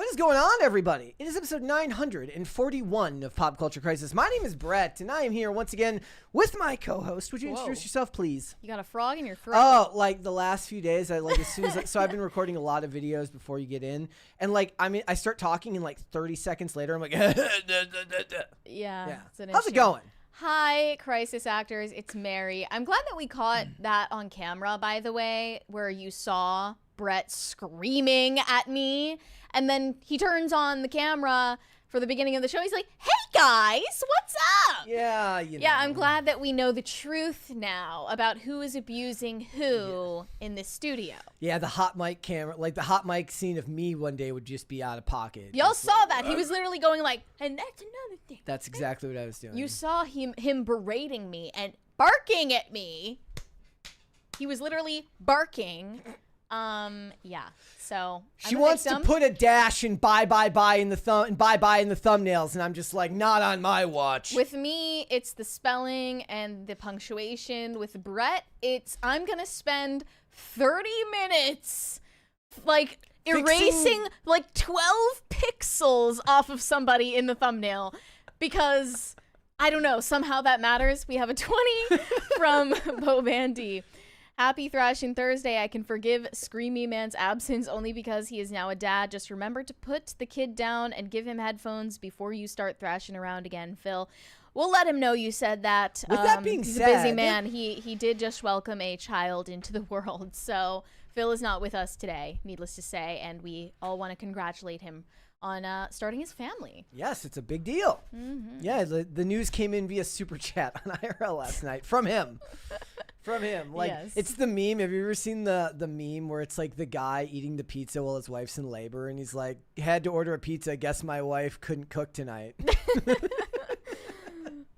What is going on, everybody? It is episode 941 of Pop Culture Crisis. My name is Brett, and I am here once again with my co-host. Would you introduce yourself, please? You got a frog in your throat. Oh, like the last few days, as soon as so I've been recording a lot of videos before you get in, and I start talking, and 30 seconds later, I'm like, yeah. It's an how's issue. it going? Hi, crisis actors. It's Mary. I'm glad that we caught that on camera, by the way, where you saw Brett screaming at me, and then he turns on the camera for the beginning of the show. He's like, "Hey guys, what's up?" Yeah, Yeah, I'm glad that we know the truth now about who is abusing who in this studio. Yeah, the hot mic camera, the hot mic scene of me one day would just be out of pocket. Y'all saw that. He was literally going like, "And that's another thing." That's exactly what I was doing. You saw him berating me and barking at me. He was literally barking. Yeah. So she wants to put a dash and bye in the thumbnails, and I'm just like, not on my watch. With me, it's the spelling and the punctuation. With Brett, I'm gonna spend 30 minutes erasing 12 pixels off of somebody in the thumbnail because I don't know, somehow that matters. We have a 20 from Bo Bandy. Happy Thrashing Thursday. I can forgive Screamy Man's absence only because he is now a dad. Just remember to put the kid down and give him headphones before you start thrashing around again, Phil. We'll let him know you said that. With that being he's said, a busy man. He did just welcome a child into the world. So Phil is not with us today, needless to say, and we all want to congratulate him on starting his family. Yes, it's a big deal. Mm-hmm. Yeah, the news came in via super chat on IRL last night from him. From him. Yes. It's the meme. Have you ever seen the meme where it's the guy eating the pizza while his wife's in labor and he's like, had to order a pizza, guess my wife couldn't cook tonight.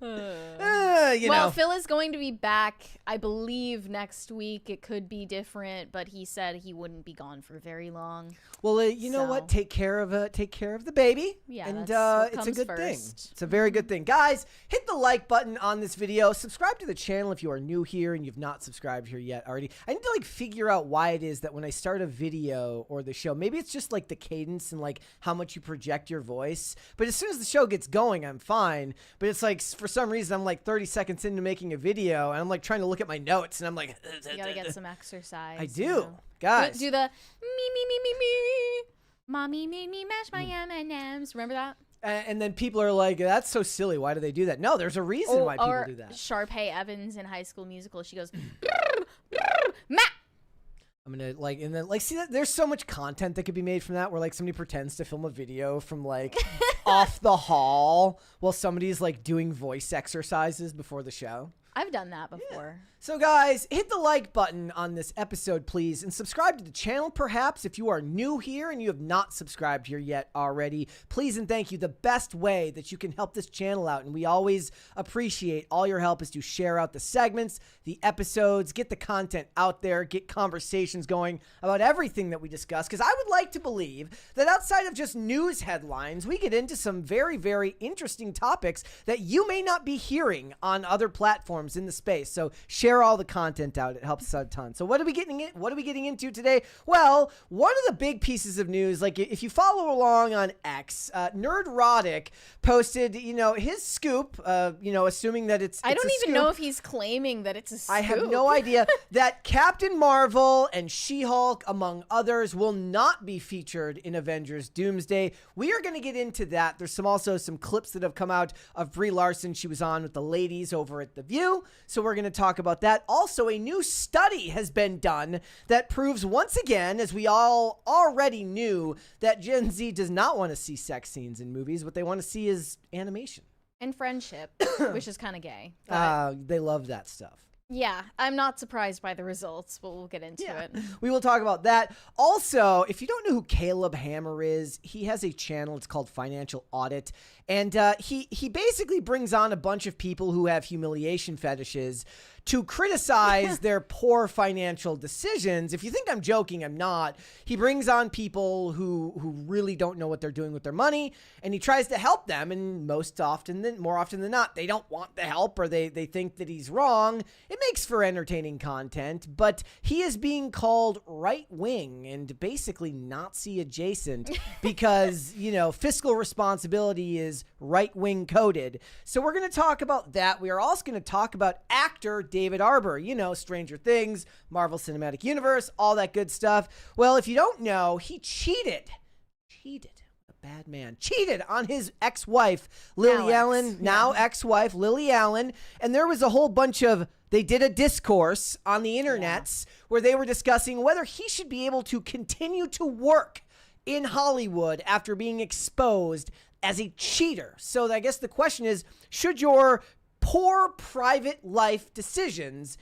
Well, Phil is going to be back, I believe, next week. It could be different, but he said he wouldn't be gone for very long. Well, you know what? Take care of the baby. Yeah, and that's it's a good thing. first. It's a very good thing. Guys, hit the like button on this video. Subscribe to the channel if you are new here and you've not subscribed here yet already. I need to figure out why it is that when I start a video or the show, maybe it's just the cadence and how much you project your voice. But as soon as the show gets going, I'm fine. But it's for some reason I'm 30 seconds into making a video and I'm trying to look at my notes and I'm like, you gotta get some exercise. I do. Guys, do the me. Mommy made me mash my M&Ms. Remember that? And then people are like, that's so silly. Why do they do that? No, there's a reason why people do that. Sharpay Evans in High School Musical. She goes, Matt. I'm going to and then see that there's so much content that could be made from that where somebody pretends to film a video from off the hall while somebody's doing voice exercises before the show. I've done that before. Yeah. So guys, hit the like button on this episode, please, and subscribe to the channel, perhaps, if you are new here and you have not subscribed here yet already. Please and thank you. The best way that you can help this channel out, and we always appreciate all your help, is to share out the segments, the episodes, get the content out there, get conversations going about everything that we discuss, because I would like to believe that outside of just news headlines, we get into some very, very interesting topics that you may not be hearing on other platforms in the space. So share all the content out. It helps us out a ton. So what are we getting into today? Well, one of the big pieces of news, if you follow along on X, Nerdrotic posted, his scoop, assuming that it's I don't a even scoop. know if he's claiming that it's a scoop. I have no idea that Captain Marvel and She-Hulk, among others, will not be featured in Avengers Doomsday. We are going to get into that. There's also some clips that have come out of Brie Larson. She was on with the ladies over at The View. So we're going to talk about that. Also, a new study has been done that proves once again, as we all already knew, that Gen Z does not want to see sex scenes in movies. What they want to see is animation. And friendship, which is kind of gay. They love that stuff. Yeah, I'm not surprised by the results, but we'll get into it. We will talk about that. Also, if you don't know who Caleb Hammer is, he has a channel. It's called Financial Audit. And he basically brings on a bunch of people who have humiliation fetishes to criticize their poor financial decisions. If you think I'm joking, I'm not. He brings on people who really don't know what they're doing with their money, and he tries to help them. And more often than not, they don't want the help, or they think that he's wrong. It makes for entertaining content, but he is being called right-wing and basically Nazi adjacent because, fiscal responsibility is right-wing coded. So we're going to talk about that. We are also going to talk about actor David Harbour, Stranger Things, Marvel Cinematic Universe, all that good stuff. Well, if you don't know, he cheated. Bad man. Cheated on his ex-wife, Lily Allen, now ex-wife, Lily Allen. And there was a whole bunch they did a discourse on the internets where they were discussing whether he should be able to continue to work in Hollywood after being exposed as a cheater. So I guess the question is, should your poor private life decisions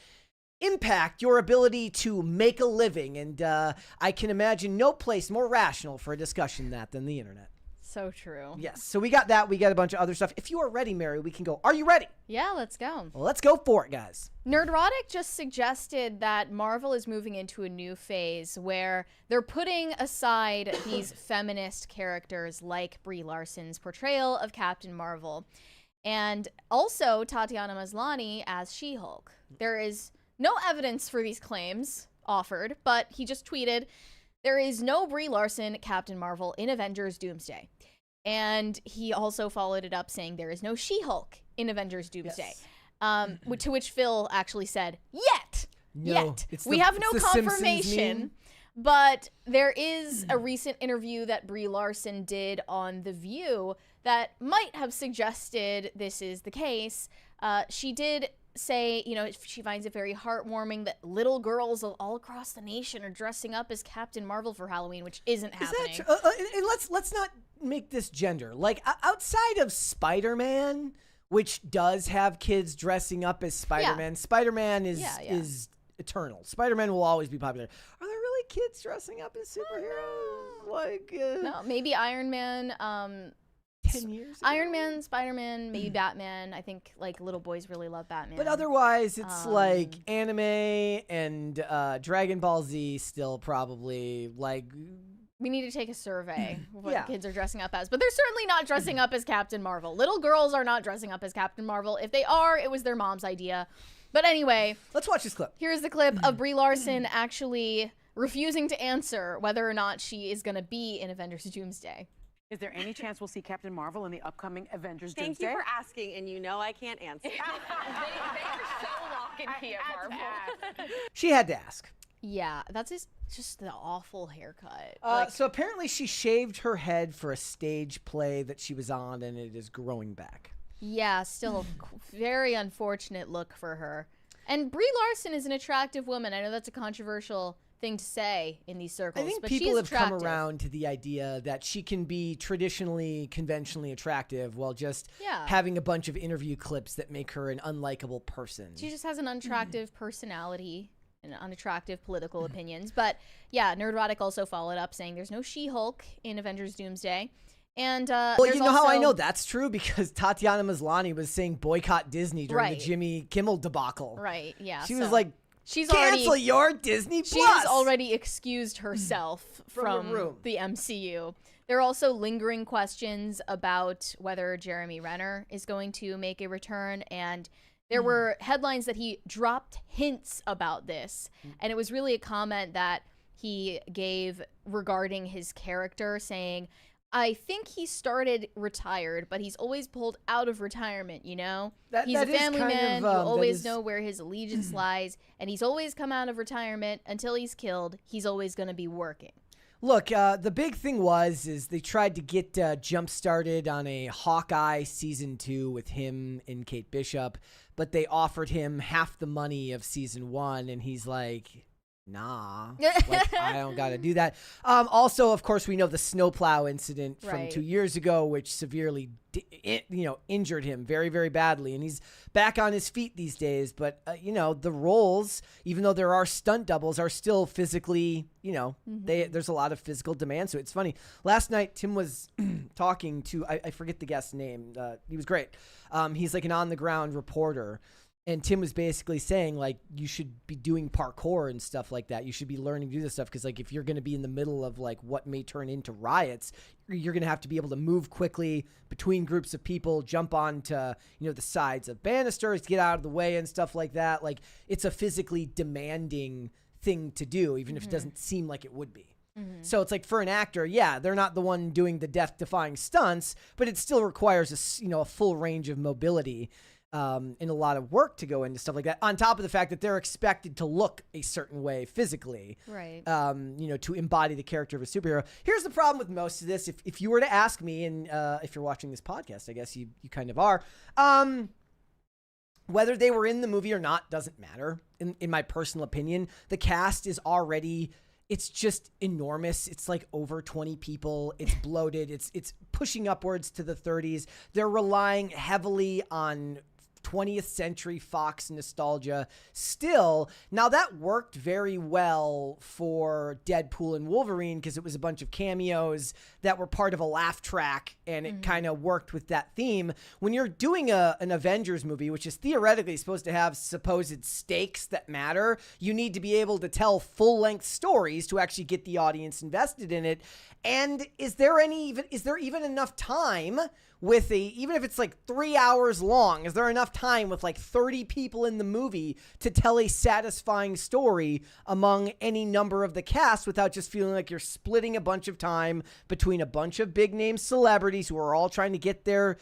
impact your ability to make a living? And I can imagine no place more rational for a discussion than the internet. So true. Yes. So we got that. We got a bunch of other stuff. If you are ready, Mary, we can go. Are you ready? Yeah, let's go. Well, let's go for it, guys. Nerdrotic just suggested that Marvel is moving into a new phase where they're putting aside these feminist characters like Brie Larson's portrayal of Captain Marvel and also Tatiana Maslany as She-Hulk. There is no evidence for these claims offered, but he just tweeted, "There is no Brie Larson Captain Marvel in Avengers Doomsday." And he also followed it up saying there is no She-Hulk in Avengers Doomsday. Yes. To which Phil actually said, yet. We have no confirmation, but there is a recent interview that Brie Larson did on The View that might have suggested this is the case. She did say, she finds it very heartwarming that little girls all across the nation are dressing up as Captain Marvel for Halloween, which isn't happening. Is that let's not make this gender. Like, outside of Spider-Man, which does have kids dressing up as Spider-Man, Spider-Man is eternal. Spider-Man will always be popular. Are there really kids dressing up as superheroes? No, maybe Iron Man, 10 years ago? Iron Man, Spider-Man, maybe Batman. I think little boys really love Batman. But otherwise, it's like anime and Dragon Ball Z still probably like. We need to take a survey of what the kids are dressing up as. But they're certainly not dressing up as Captain Marvel. Little girls are not dressing up as Captain Marvel. If they are, it was their mom's idea. But anyway. Let's watch this clip. Here's the clip of Brie Larson actually refusing to answer whether or not she is going to be in Avengers Doomsday. Is there any chance we'll see Captain Marvel in the upcoming Avengers Doomsday? Thank you for asking, and I can't answer. they are so lock and key at Marvel. She had to ask. Yeah, that's just the awful haircut. So apparently she shaved her head for a stage play that she was on, and it is growing back. Yeah, still a very unfortunate look for her. And Brie Larson is an attractive woman. I know that's a controversial thing to say in these circles. I think but people she is have attractive. come around to the idea that she can be traditionally, conventionally attractive while just having a bunch of interview clips that make her an unlikable person. She just has an unattractive personality and unattractive political opinions. But yeah, Nerdrotic also followed up saying there's no She-Hulk in Avengers Doomsday. And well, you know how I know that's true? Because Tatiana Maslany was saying boycott Disney during the Jimmy Kimmel debacle. Right, yeah. She was like, She's cancel already, your Disney Plus. She has already excused herself from the MCU. There are also lingering questions about whether Jeremy Renner is going to make a return, and there were headlines that he dropped hints about this, and it was really a comment that he gave regarding his character, saying, I think he started retired, but he's always pulled out of retirement, he's a family man. You always know where his allegiance lies, and he's always come out of retirement until he's killed. He's always going to be working. Look, the big thing is they tried to get jump-started on a Hawkeye Season 2 with him and Kate Bishop, but they offered him half the money of Season 1, and he's like, nah, I don't got to do that. Also, of course, we know the snowplow incident from 2 years ago, which severely, injured him very, very badly. And he's back on his feet these days. But, the roles, even though there are stunt doubles, are still physically, there's a lot of physical demand. So it's funny. Last night, Tim was talking to, I forget the guest's name. He was great. He's like an on-the-ground reporter. And Tim was basically saying, like, you should be doing parkour and stuff like that. You should be learning to do this stuff because, like, if you're going to be in the middle of, like, what may turn into riots, you're going to have to be able to move quickly between groups of people, jump onto, the sides of banisters, get out of the way and stuff like that. Like, it's a physically demanding thing to do, even if it doesn't seem like it would be. So it's like for an actor, yeah, they're not the one doing the death-defying stunts, but it still requires a full range of mobility. And a lot of work to go into stuff like that, on top of the fact that they're expected to look a certain way physically, right? To embody the character of a superhero. Here's the problem with most of this. If you were to ask me, and if you're watching this podcast, I guess you kind of are, whether they were in the movie or not doesn't matter. In my personal opinion, the cast is already... It's just enormous. It's like over 20 people. It's bloated. It's pushing upwards to the 30s. They're relying heavily on 20th century Fox nostalgia still. Now, that worked very well for Deadpool and Wolverine because it was a bunch of cameos that were part of a laugh track, and it kind of worked with that theme. When you're doing an Avengers movie, which is theoretically supposed to have supposed stakes that matter, you need to be able to tell full-length stories to actually get the audience invested in it. And is there even enough time with even if it's like 3 hours long, is there enough time with like 30 people in the movie to tell a satisfying story among any number of the cast without just feeling like you're splitting a bunch of time between a bunch of big name celebrities who are all trying to get their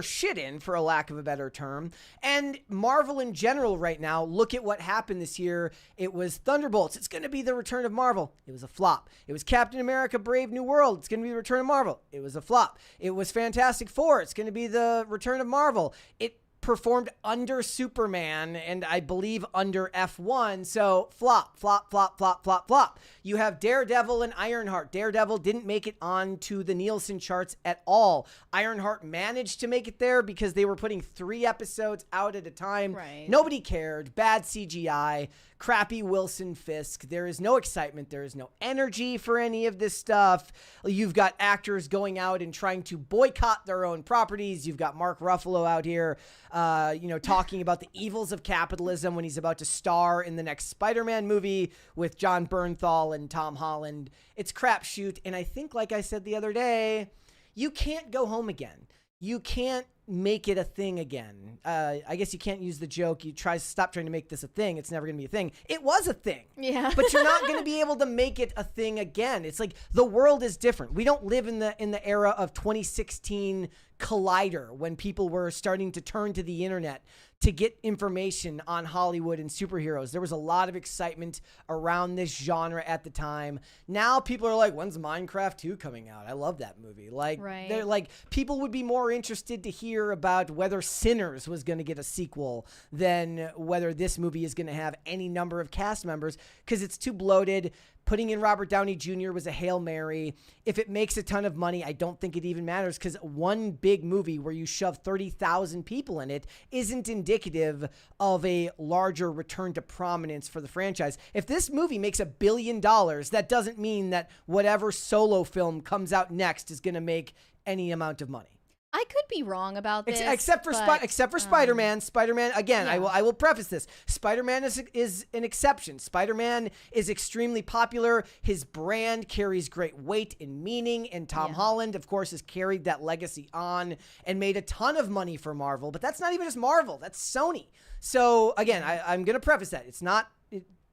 shit in, for a lack of a better term? And Marvel in general right now, look at what happened this year. It was Thunderbolts. It's going to be the return of Marvel. It was a flop. It was Captain America Brave New World. It's going to be the return of Marvel. It was a flop. It was Fantastic Four. It's going to be the return of Marvel. It performed under Superman and I believe under F1. So flop, flop, flop, flop, flop, flop. You have Daredevil and Ironheart. Daredevil didn't make it onto the Nielsen charts at all. Ironheart managed to make it there because they were putting 3 episodes out at a time. Right. Nobody cared. Bad CGI. Crappy Wilson Fisk. There is no excitement. There is no energy for any of this stuff. You've got actors going out and trying to boycott their own properties. You've got Mark Ruffalo out here, talking about the evils of capitalism when he's about to star in the next Spider-Man movie with John Bernthal and Tom Holland. It's crapshoot. And I think, like I said the other day, you can't go home again. You can't make it a thing again. I guess you can't use the joke. You stop trying to make this a thing. It's never going to be a thing. It was a thing. Yeah. But you're not going to be able to make it a thing again. It's like the world is different. We don't live in the era of 2016 Collider when people were starting to turn to the internet to get information on Hollywood and superheroes. There was a lot of excitement around this genre at the time. Now people are like, when's Minecraft 2 coming out? I love that movie. Like, right. They're like, people would be more interested to hear about whether Sinners was going to get a sequel than whether this movie is going to have any number of cast members because it's too bloated. Putting in Robert Downey Jr. was a Hail Mary. If it makes a ton of money, I don't think it even matters because one big movie where you shove 30,000 people in it isn't indicative of a larger return to prominence for the franchise. If this movie makes $1 billion, that doesn't mean that whatever solo film comes out next is going to make any amount of money. I could be wrong about this, except for Spider-Man. Spider-Man, again, yeah. I will preface this. Spider-Man is an exception. Spider-Man is extremely popular. His brand carries great weight and meaning, and Tom Holland, of course, has carried that legacy on and made a ton of money for Marvel. But that's not even just Marvel. That's Sony. So, again, I'm going to preface that.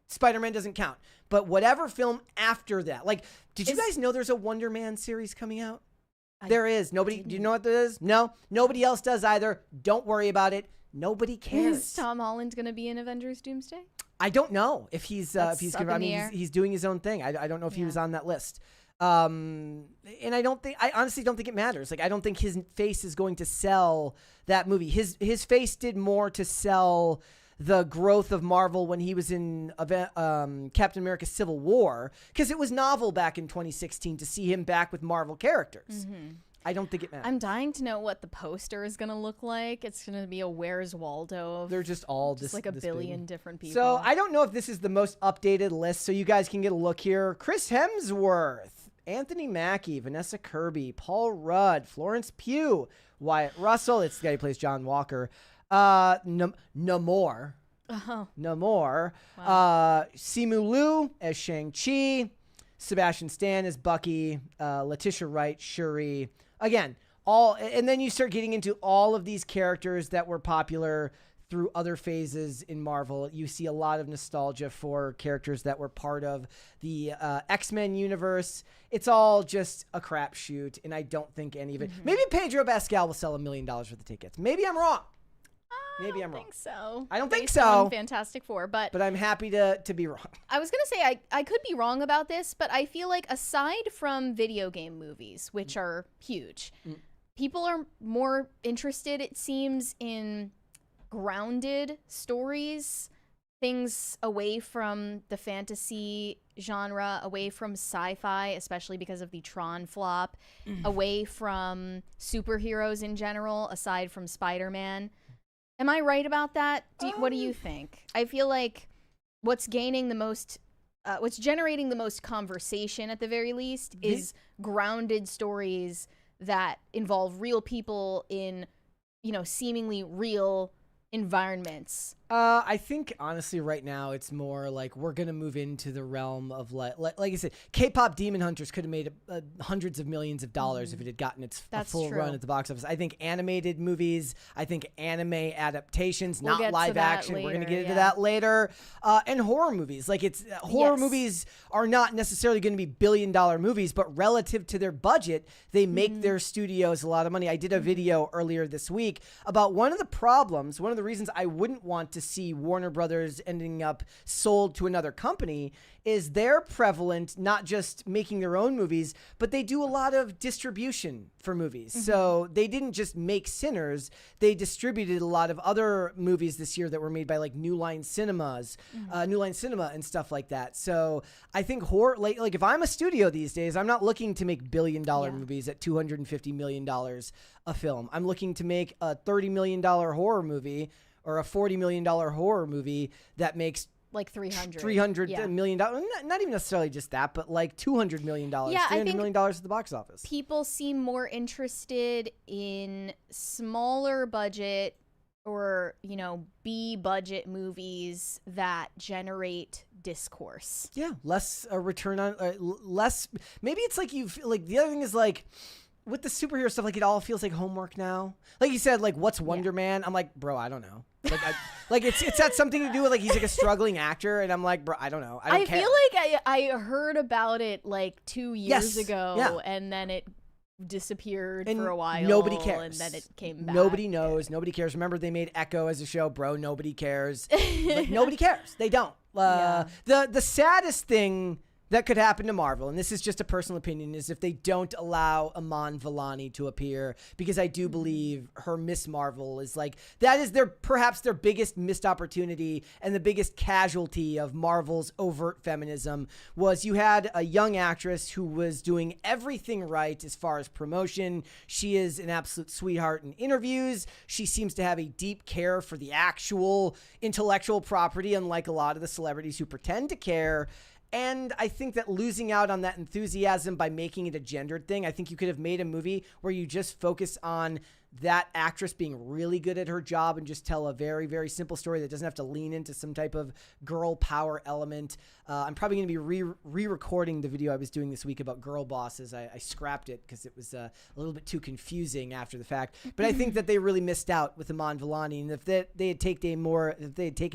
Spider-Man doesn't count. But whatever film after that. Like, did you guys know there's a Wonder Man series coming out? There is. Nobody. Do you know what there is? No. Nobody else does either. Don't worry about it. Nobody cares. Is Tom Holland going to be in Avengers Doomsday? I don't know if he's going to. I mean, he's doing his own thing. I don't know if he was on that list. And I honestly don't think it matters. Like, I don't think his face is going to sell that movie. His face did more to sell the growth of Marvel when he was in Captain America Civil War, because it was novel back in 2016 to see him back with Marvel characters. Mm-hmm. I don't think it matters. I'm dying to know what the poster is going to look like. It's going to be a Where's Waldo. They're just all like a billion different people. So I don't know if this is the most updated list, so you guys can get a look here. Chris Hemsworth, Anthony Mackie, Vanessa Kirby, Paul Rudd, Florence Pugh, Wyatt Russell. It's the guy who plays John Walker. Namor. Oh. Namor. Simu Liu as Shang-Chi. Sebastian Stan as Bucky. Letitia Wright, Shuri. Again, and then you start getting into all of these characters that were popular through other phases in Marvel. You see a lot of nostalgia for characters that were part of the X-Men universe. It's all just a crapshoot, and I don't think any of it. Maybe Pedro Pascal will sell $1 million worth of tickets. Maybe I'm wrong. Maybe I'm wrong. I don't think Based so. on Fantastic Four, but I'm happy to be wrong. I was gonna say I could be wrong about this, but I feel like aside from video game movies, which are huge, people are more interested, it seems, in grounded stories, things away from the fantasy genre, away from sci-fi, especially because of the Tron flop, away from superheroes in general, aside from Spider-Man. Am I right about that? What do you think? I feel like what's generating the most conversation at the very least is grounded stories that involve real people in, seemingly real environments. I think honestly right now it's more like we're gonna move into the realm of like I said, K-pop Demon Hunters could have made hundreds of millions of dollars if it had gotten its full run at the box office. I think animated movies, I think anime adaptations, not live action. We're gonna get into that later. And horror movies, horror movies are not necessarily going to be billion-dollar movies, but relative to their budget, they make their studios a lot of money. I did a video earlier this week about one of the reasons I wouldn't want to see Warner Brothers ending up sold to another company is they're prevalent not just making their own movies, but they do a lot of distribution for movies. So they didn't just make Sinners, they distributed a lot of other movies this year that were made by like New Line Cinema and stuff like that. So I think horror, like if I'm a studio these days, I'm not looking to make billion-dollar movies at $250 million a film. I'm looking to make a $30 million horror movie or a $40 million horror movie that makes like $300 million. Not even necessarily just that, but like $200 million, $300 million at the box office. People seem more interested in smaller budget or, B budget movies that generate discourse. Yeah, less return on less. Maybe it's like the other thing is like, with the superhero stuff, like it all feels like homework now. Like you said, like what's Wonder Man? I'm like, bro, I don't know. Like it's got something to do with like he's like a struggling actor, and I'm like, bro, I don't know. I feel like I heard about it like 2 years ago, and then it disappeared for a while. Nobody cares. And then it came back. Nobody knows. Nobody cares. Remember, they made Echo as a show, bro. Nobody cares. Like, nobody cares. They don't. The saddest thing that could happen to Marvel, and this is just a personal opinion, is if they don't allow Iman Vellani to appear, because I do believe her Miss Marvel is like, that is perhaps their biggest missed opportunity and the biggest casualty of Marvel's overt feminism was you had a young actress who was doing everything right as far as promotion. She is an absolute sweetheart in interviews. She seems to have a deep care for the actual intellectual property, unlike a lot of the celebrities who pretend to care. And I think that losing out on that enthusiasm by making it a gendered thing, I think you could have made a movie where you just focus on that actress being really good at her job and just tell a very, very simple story that doesn't have to lean into some type of girl power element. I'm probably going to be re-recording the video I was doing this week about girl bosses. I scrapped it because it was a little bit too confusing after the fact. But I think that they really missed out with Iman Vellani. And if they had taken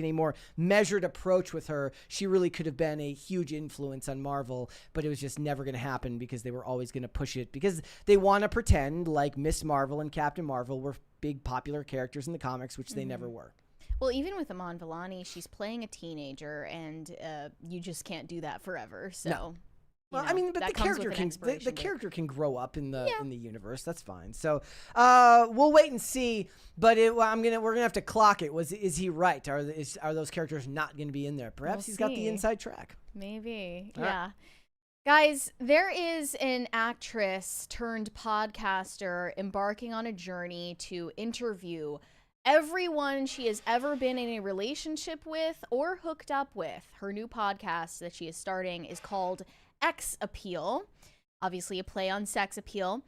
a more measured approach with her, she really could have been a huge influence on Marvel. But it was just never going to happen because they were always going to push it because they want to pretend like Miss Marvel and Captain Marvel were big popular characters in the comics, which they never were. Well, even with Iman Vellani, she's playing a teenager, and you just can't do that forever. So, no. Well, I mean, but the character can grow up in the universe. That's fine. So, we'll wait and see. But we're gonna have to clock it. Is he right? Are those characters not going to be in there? Perhaps he's got the inside track. Maybe. All yeah. right. Guys, there is an actress turned podcaster embarking on a journey to interview everyone she has ever been in a relationship with or hooked up with. Her new podcast that she is starting is called X Appeal, obviously a play on sex appeal.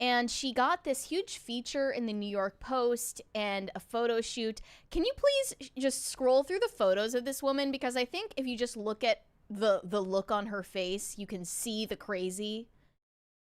And she got this huge feature in the New York Post and a photo shoot. Can you please just scroll through the photos of this woman? Because I think if you just look at the look on her face, you can see the crazy.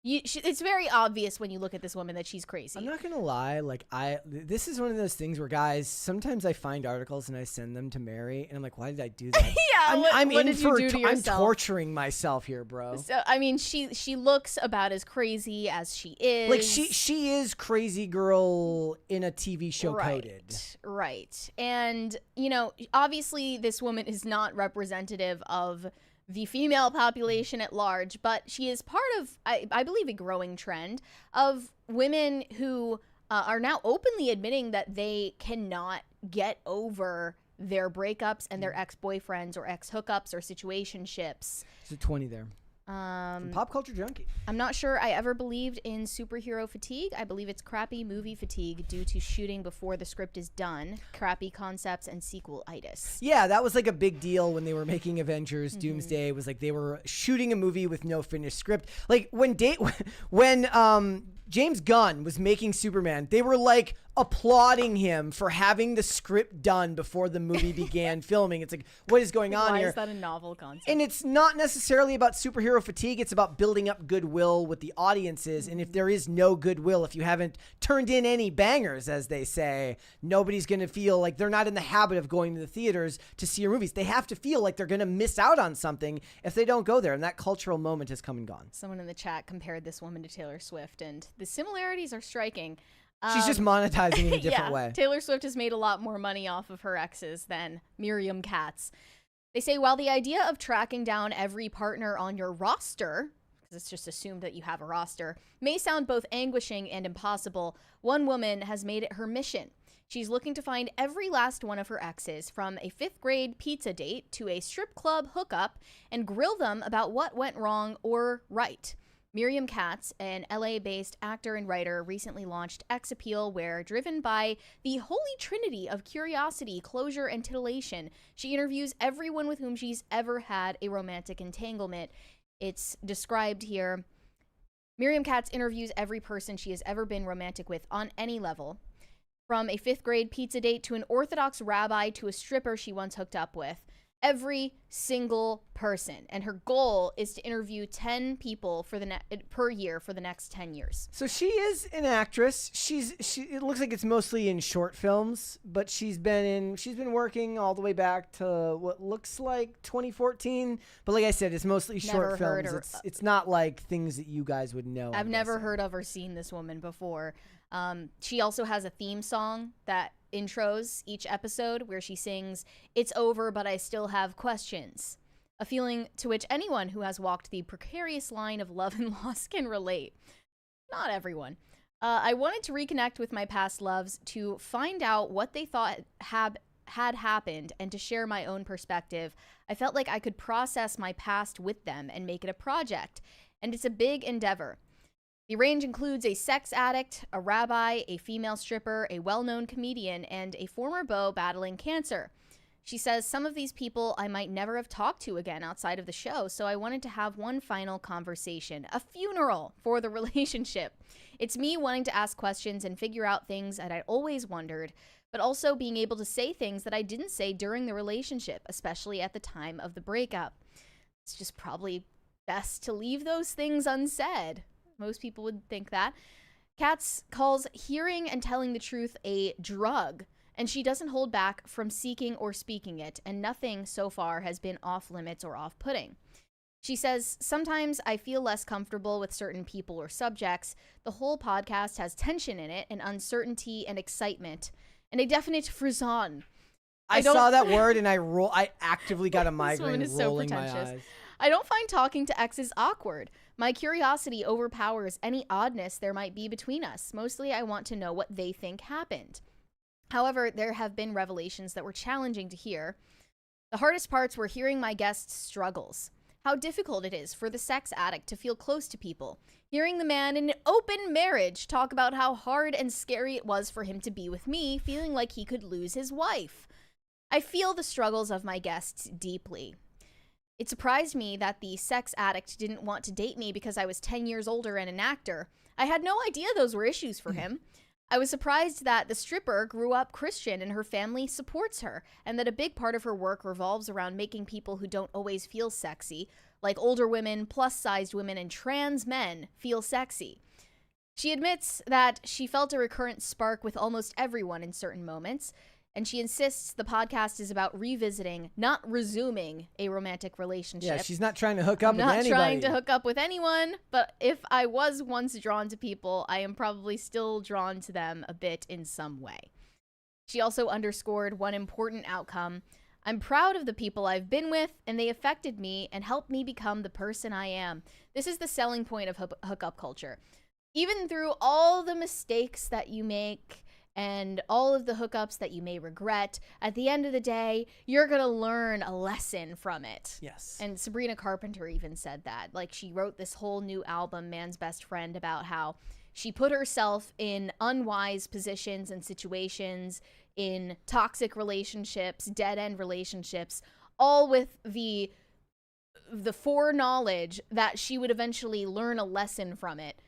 It's very obvious when you look at this woman that she's crazy. I'm not gonna lie, like this is one of those things where guys, sometimes I find articles and I send them to Mary, and I'm like, why did I do that? Yeah, what did you do to I'm yourself? torturing myself here, bro. So I mean, she looks about as crazy as she is. Like she is crazy girl in a TV show coded. Right. And you know, obviously this woman is not representative of the female population at large, but she is part of, I believe, a growing trend of women who are now openly admitting that they cannot get over their breakups and their ex-boyfriends or ex-hookups or situationships. There's a 20 there. From Pop Culture Junkie. I'm not sure I ever believed in superhero fatigue. I believe it's crappy movie fatigue due to shooting before the script is done, crappy concepts, and sequel-itis. Yeah, that was like a big deal when they were making Avengers. Doomsday was like they were shooting a movie with no finished script. Like when James Gunn was making Superman, they were like applauding him for having the script done before the movie began filming. It's like, what is going on Why here? is that a novel concept? And it's not necessarily about superhero fatigue. It's about building up goodwill with the audiences. And if there is no goodwill, if you haven't turned in any bangers, as they say, nobody's going to feel like they're not in the habit of going to the theaters to see your movies. They have to feel like they're going to miss out on something if they don't go there. And that cultural moment has come and gone. Someone in the chat compared this woman to Taylor Swift, and the similarities are striking. She's just monetizing in a different way. Taylor Swift has made a lot more money off of her exes than Miriam Katz. They say, while the idea of tracking down every partner on your roster, because it's just assumed that you have a roster, may sound both anguishing and impossible, one woman has made it her mission. She's looking to find every last one of her exes, from a 5th grade pizza date to a strip club hookup, and grill them about what went wrong or right. Miriam Katz, an LA-based actor and writer, recently launched X Appeal, where, driven by the holy trinity of curiosity, closure, and titillation, she interviews everyone with whom she's ever had a romantic entanglement. It's described here. Miriam Katz interviews every person she has ever been romantic with on any level, from a 5th grade pizza date to an Orthodox rabbi to a stripper she once hooked up with. Every single person, and her goal is to interview 10 people for per year for the next 10 years. So she is an actress. It looks like it's mostly in short films, but she's been working all the way back to what looks like 2014. But like I said, it's mostly short films. It's not like things that you guys would know. I've never heard of or seen this woman before. She also has a theme song that intros each episode where she sings, "It's over, but I still have questions." A feeling to which anyone who has walked the precarious line of love and loss can relate. Not everyone. I wanted to reconnect with my past loves to find out what they thought had happened and to share my own perspective. I felt like I could process my past with them and make it a project, and it's a big endeavor. The range includes a sex addict, a rabbi, a female stripper, a well-known comedian, and a former beau battling cancer. She says some of these people I might never have talked to again outside of the show, so I wanted to have one final conversation, a funeral for the relationship. It's me wanting to ask questions and figure out things that I'd always wondered, but also being able to say things that I didn't say during the relationship, especially at the time of the breakup. It's just probably best to leave those things unsaid. Most people would think that. Katz calls hearing and telling the truth a drug, and she doesn't hold back from seeking or speaking it, and nothing so far has been off limits or off-putting. She says, sometimes I feel less comfortable with certain people or subjects. The whole podcast has tension in it, and uncertainty and excitement, and a definite frisson. I saw that word and I actively got a migraine this woman is rolling so my pretentious. eyes. I don't find talking to exes awkward. My curiosity overpowers any oddness there might be between us. Mostly I want to know what they think happened. However, there have been revelations that were challenging to hear. The hardest parts were hearing my guests' struggles. How difficult it is for the sex addict to feel close to people. Hearing the man in an open marriage talk about how hard and scary it was for him to be with me, feeling like he could lose his wife. I feel the struggles of my guests deeply. It surprised me that the sex addict didn't want to date me because I was 10 years older and an actor. I had no idea those were issues for him. I was surprised that the stripper grew up Christian and her family supports her, and that a big part of her work revolves around making people who don't always feel sexy, like older women, plus-sized women, and trans men, feel sexy. She admits that she felt a recurrent spark with almost everyone in certain moments, and she insists the podcast is about revisiting, not resuming, a romantic relationship. Yeah, she's not trying to hook up with anybody. Not trying to hook up with anyone, but if I was once drawn to people, I am probably still drawn to them a bit in some way. She also underscored one important outcome. I'm proud of the people I've been with, and they affected me and helped me become the person I am. This is the selling point of hookup culture. Even through all the mistakes that you make and all of the hookups that you may regret, at the end of the day, you're going to learn a lesson from it. Yes. And Sabrina Carpenter even said that. Like, she wrote this whole new album, Man's Best Friend, about how she put herself in unwise positions and situations, in toxic relationships, dead-end relationships, all with the foreknowledge that she would eventually learn a lesson from it.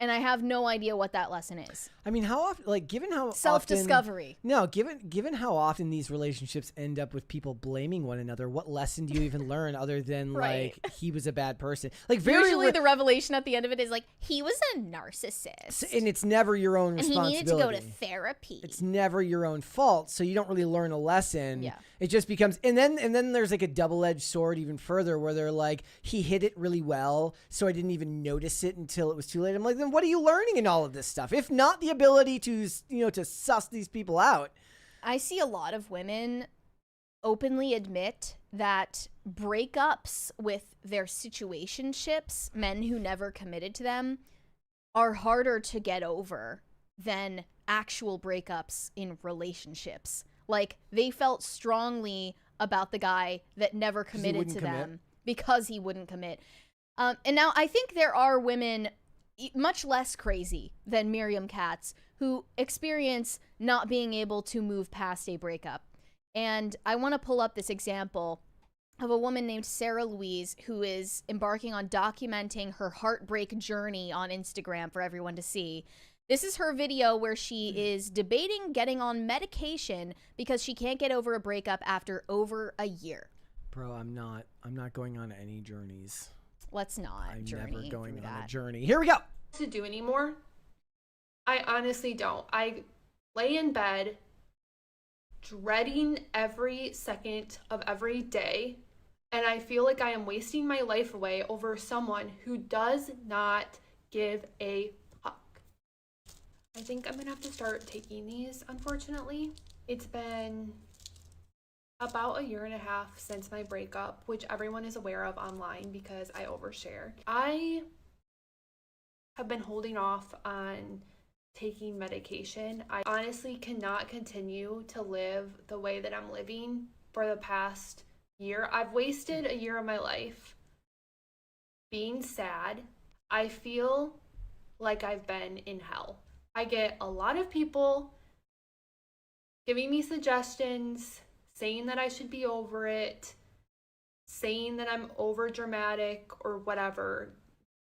And I have no idea what that lesson is. I mean, how often, like, given how self-discovery. No, given how often these relationships end up with people blaming one another, what lesson do you even learn other than Right. like he was a bad person? Like, Usually the revelation at the end of it is like, he was a narcissist. and it's never your own and he responsibility. needed to go to therapy. It's never your own fault, so you don't really learn a lesson. Yeah. It just becomes, and then there's like a double-edged sword even further, where they're like, he hit it really well, so I didn't even notice it until it was too late. I'm like, then what are you learning in all of this stuff, if not the ability to, to suss these people out? I see a lot of women openly admit that breakups with their situationships, men who never committed to them, are harder to get over than actual breakups in relationships. Like, they felt strongly about the guy that never committed to them because he wouldn't commit. And now I think there are women much less crazy than Miriam Katz who experience not being able to move past a breakup. And I want to pull up this example of a woman named Sarah Louise who is embarking on documenting her heartbreak journey on Instagram for everyone to see. This is her video where she is debating getting on medication because she can't get over a breakup after over a year. Bro, I'm not going on any journeys. Let's not I'm journey never going through on that. a journey. Here we go. To do anymore. I honestly don't. I lay in bed dreading every second of every day, and I feel like I am wasting my life away over someone who does not give a fuck. I think I'm gonna have to start taking these, unfortunately. It's been about a year and a half since my breakup, which everyone is aware of online because I overshare. I have been holding off on taking medication. I honestly cannot continue to live the way that I'm living for the past year. I've wasted a year of my life being sad. I feel like I've been in hell. I get a lot of people giving me suggestions, saying that I should be over it, saying that I'm over dramatic or whatever,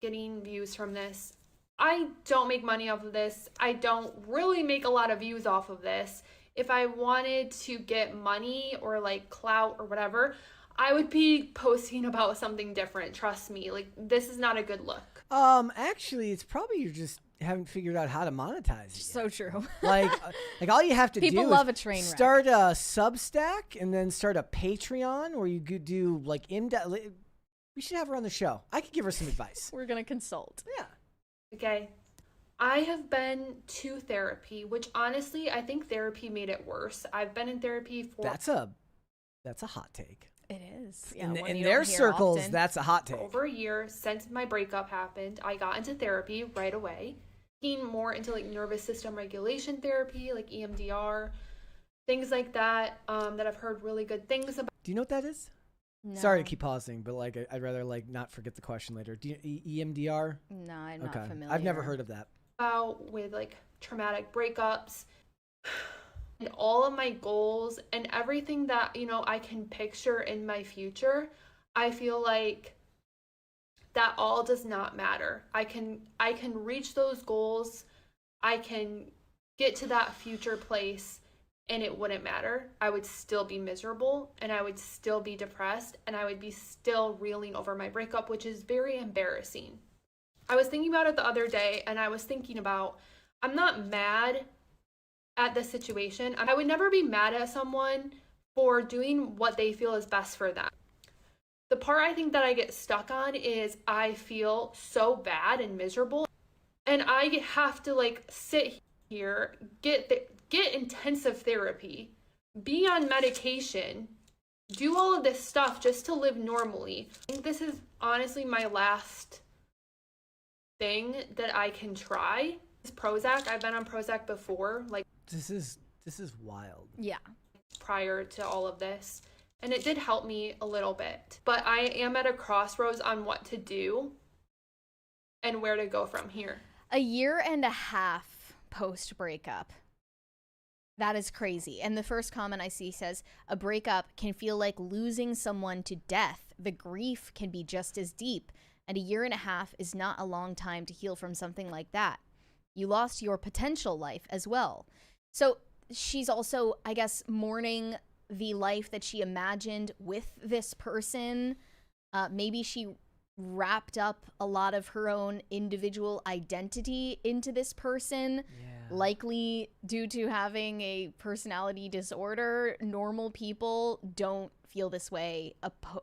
getting views from this. I don't make money off of this. I don't really make a lot of views off of this. If I wanted to get money or like clout or whatever, I would be posting about something different. Trust me, like, this is not a good look. Actually, it's probably you just haven't figured out how to monetize it yet. So true. like all you have to People do love is a train wreck. start a Substack and then start a Patreon where you could do like we should have her on the show. I could give her some advice. We're going to consult. Yeah. Okay. I have been to therapy, which honestly, I think therapy made it worse. I've been in therapy for That's a hot take. It is. In one in you their don't hear circles, often. that's a hot take. over a year since my breakup happened. I got into therapy right away. Getting more into like nervous system regulation therapy, like EMDR, things like that, that I've heard really good things about. Do you know what that is? No. Sorry to keep pausing, but like I'd rather like not forget the question later. Do you EMDR? No, I'm not Okay. familiar. I've never heard of that. With like traumatic breakups and all of my goals and everything that, I can picture in my future. I feel like that all does not matter. I can reach those goals. I can get to that future place and it wouldn't matter. I would still be miserable and I would still be depressed and I would be still reeling over my breakup, which is very embarrassing. I was thinking about it the other day and I was thinking about, I'm not mad at the situation. I would never be mad at someone for doing what they feel is best for them. The part I think that I get stuck on is I feel so bad and miserable and I have to like sit here, get intensive therapy, be on medication, do all of this stuff just to live normally. I think this is honestly my last thing that I can try. It's Prozac. I've been on Prozac before, like This is wild. Yeah. prior to all of this, and it did help me a little bit. But I am at a crossroads on what to do and where to go from here. A year and a half post breakup. That is crazy. And the first comment I see says, a breakup can feel like losing someone to death. The grief can be just as deep. And a year and a half is not a long time to heal from something like that. You lost your potential life as well. So she's also, I guess, mourning the life that she imagined with this person. Maybe she wrapped up a lot of her own individual identity into this person, likely due to having a personality disorder. Normal people don't feel this way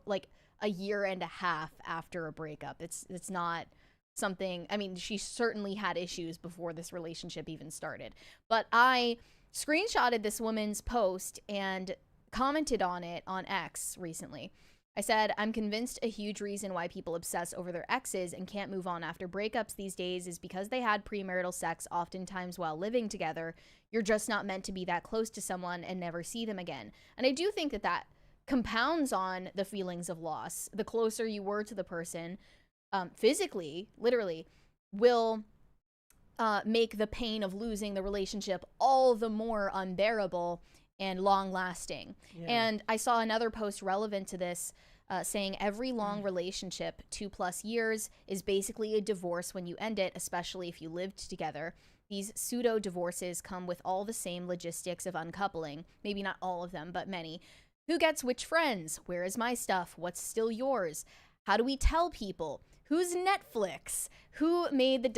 like a year and a half after a breakup. It's not something, I mean, she certainly had issues before this relationship even started. But I screenshotted this woman's post and commented on it on X recently. I said, I'm convinced a huge reason why people obsess over their exes and can't move on after breakups these days is because they had premarital sex oftentimes while living together. You're just not meant to be that close to someone and never see them again. And I do think that that compounds on the feelings of loss. The closer you were to the person, physically, literally, will make the pain of losing the relationship all the more unbearable and long-lasting. Yeah. And I saw another post relevant to this saying every long relationship, 2+ years, is basically a divorce when you end it, especially if you lived together. These pseudo-divorces come with all the same logistics of uncoupling. Maybe not all of them, but many. Who gets which friends? Where is my stuff? What's still yours? How do we tell people? Who's Netflix? Who made the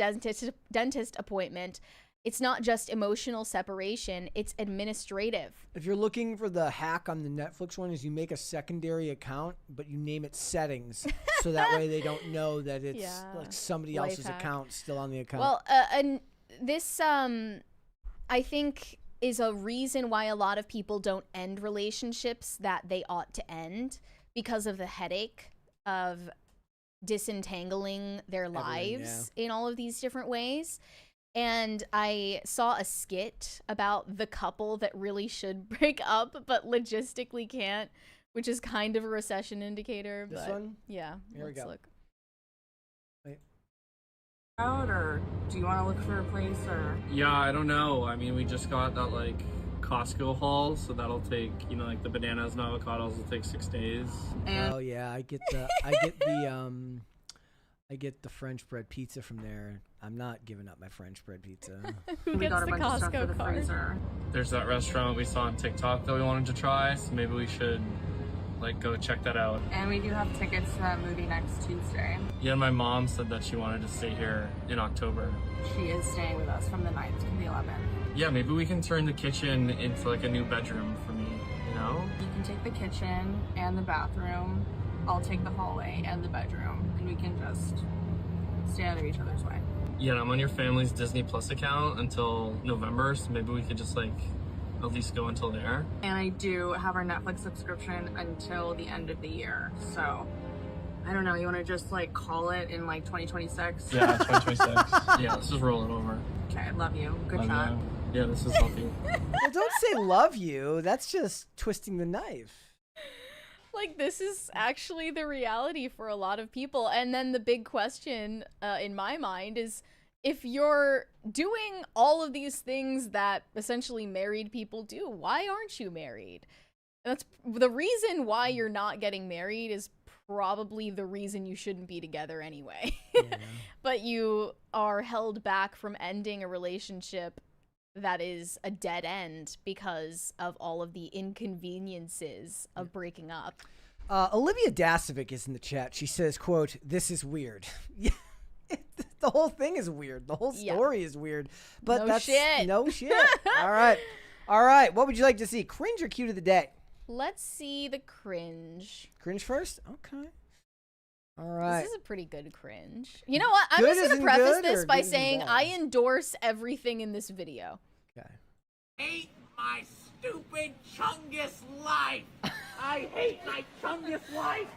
dentist appointment? It's not just emotional separation, it's administrative. If you're looking for the hack on the Netflix one, is you make a secondary account, but you name it settings, so that way they don't know that it's like somebody Life else's hack. account still on the account. Well, and this, I think, is a reason why a lot of people don't end relationships that they ought to end, because of the headache of disentangling their lives in all of these different ways. And I saw a skit about the couple that really should break up but logistically can't, which is kind of a recession indicator. This but one? Yeah. Here we go. Look. Wait. Out, or do you want to look for a place, or? Yeah, I don't know. I mean, we just got that like Costco haul, so that'll take, you know, like the bananas and avocados will take 6 days. And Oh yeah, I get the French bread pizza from there. I'm not giving up my French bread pizza. Who we gets got a the bunch of stuff for Costco the card? freezer. There's that restaurant we saw on TikTok that we wanted to try, so maybe we should like go check that out. And we do have tickets to that movie next Tuesday. Yeah, my mom said that she wanted to stay here in October. She is staying with us from the 9th to the 11th. Yeah, maybe we can turn the kitchen into like a new bedroom for me, you know? You can take the kitchen and the bathroom. I'll take the hallway and the bedroom, and we can just stay out of each other's way. Yeah, I'm on your family's Disney Plus account until November, so maybe we could just like at least go until there. And I do have our Netflix subscription until the end of the year, so I don't know, you want to just like call it in like 2026? Yeah, 2026. Yeah, let's just roll it over. Okay, love you. Good Love shot. you. Yeah, this is healthy. Well, don't say love you. That's just twisting the knife. Like, this is actually the reality for a lot of people. And then the big question in my mind is, if you're doing all of these things that essentially married people do, why aren't you married? And that's the reason why you're not getting married is probably the reason you shouldn't be together anyway. But you are held back from ending a relationship that is a dead end because of all of the inconveniences of breaking up. Olivia Dasovic is in the chat. She says, quote, "This is weird." The whole thing is weird. The whole story is weird. But No that's shit. no shit. All right. All right. What would you like to see? Cringe or cute of the day? Let's see the cringe. Cringe first? Okay. All right. This is a pretty good cringe. You know what? I'm Good just going isn't to preface good, this or by good isn't saying bad? I endorse everything in this video. Okay. Hate my stupid Chungus life. I hate my Chungus life.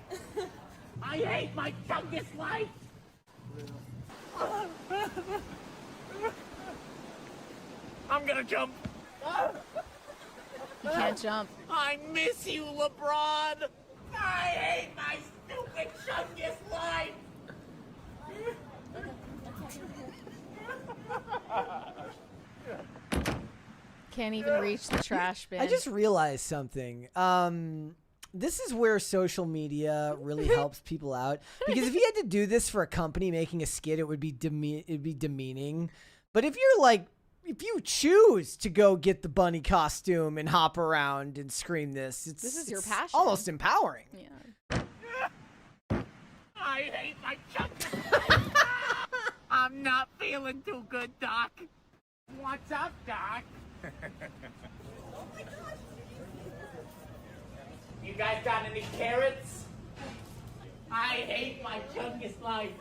I hate my Chungus life. I'm gonna jump. You can't jump. I miss you, LeBron. I hate my stupid Chungus life. Can't even reach the trash bin. I just realized something. This is where social media really helps people out, because if you had to do this for a company making a skit, it would be demeaning. But if you're like, if you choose to go get the bunny costume and hop around and scream this is your it's passion. almost empowering. Yeah. I hate my Chungus life. I'm not feeling too good, Doc. What's up, Doc? You guys got any carrots? I hate my Chungus life.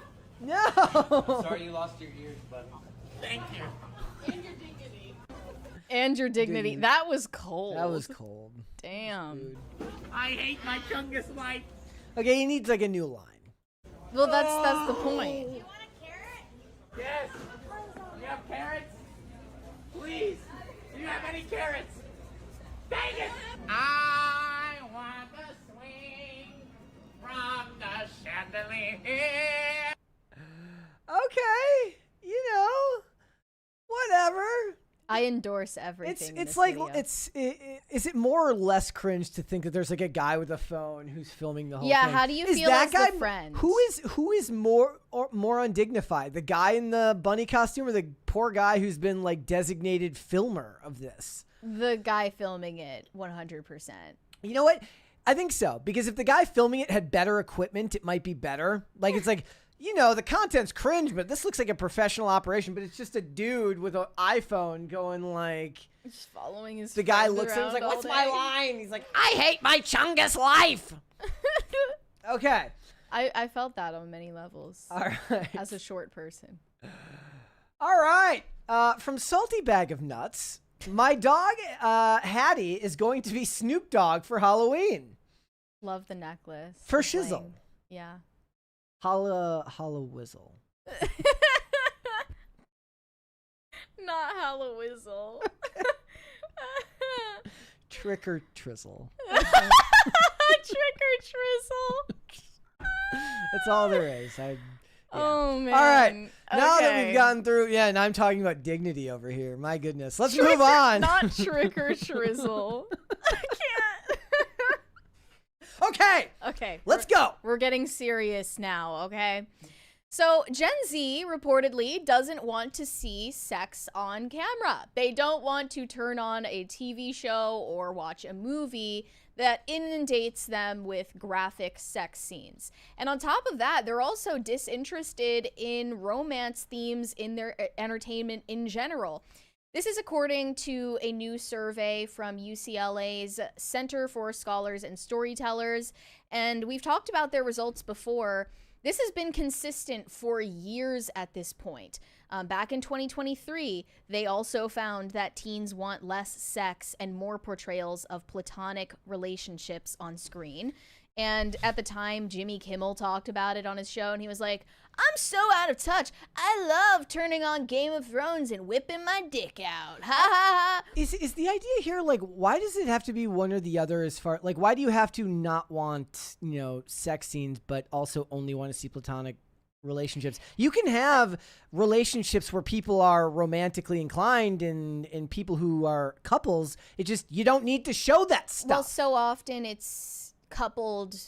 No. Sorry you lost your ears, buddy. Thank you. And your dignity. Dignity. That was cold. That was cold. Damn. Dude. I hate my Chungus life. Okay, he needs like a new line. Well, that's the point. You want a carrot? Yes. You have carrots? Please. Do you have any carrots? Dang it! I want to swing from the chandelier. Okay, you know, whatever. I endorse everything. It's in this like video. is it more or less cringe to think that there's like a guy with a phone who's filming the whole Yeah, thing? how do you Is feel that as guy, the friend? Who is more undignified, the guy in the bunny costume or the poor guy who's been like designated filmer of this? The guy filming it, 100%. You know what? I think so, because if the guy filming it had better equipment, it might be better. Like it's like, you know, the content's cringe, but this looks like a professional operation, but it's just a dude with an iPhone going like, Just following his the guy friend looks at him, he's like, around what's all my day. line? He's like, I hate my Chungus life. Okay. I felt that on many levels All right. as a short person. All right. From Salty Bag of Nuts, my dog, Hattie, is going to be Snoop Dogg for Halloween. Love the necklace. For the shizzle. bling. Yeah. Holla whizzle. Not Hallowizzle. Trick or trizzle. Trick or trizzle. That's all there is. Yeah. Oh man. All right. Now that Okay. we've gotten through, yeah, and I'm talking about dignity over here. My goodness. Let's move on. Not trick or trizzle. I can't. Okay. Let's go. We're getting serious now, okay? So, Gen Z reportedly doesn't want to see sex on camera. They don't want to turn on a TV show or watch a movie that inundates them with graphic sex scenes. And on top of that, they're also disinterested in romance themes in their entertainment in general. This is according to a new survey from UCLA's Center for Scholars and Storytellers, and we've talked about their results before. This has been consistent for years at this point. Back in 2023, they also found that teens want less sex and more portrayals of platonic relationships on screen. And at the time, Jimmy Kimmel talked about it on his show, and he was like, I'm so out of touch. I love turning on Game of Thrones and whipping my dick out. Ha ha ha. Is the idea here, like, why does it have to be one or the other as far, like, why do you have to not want, you know, sex scenes, but also only want to see platonic relationships? You can have relationships where people are romantically inclined and people who are couples. It just, you don't need to show that stuff. Well, so often it's coupled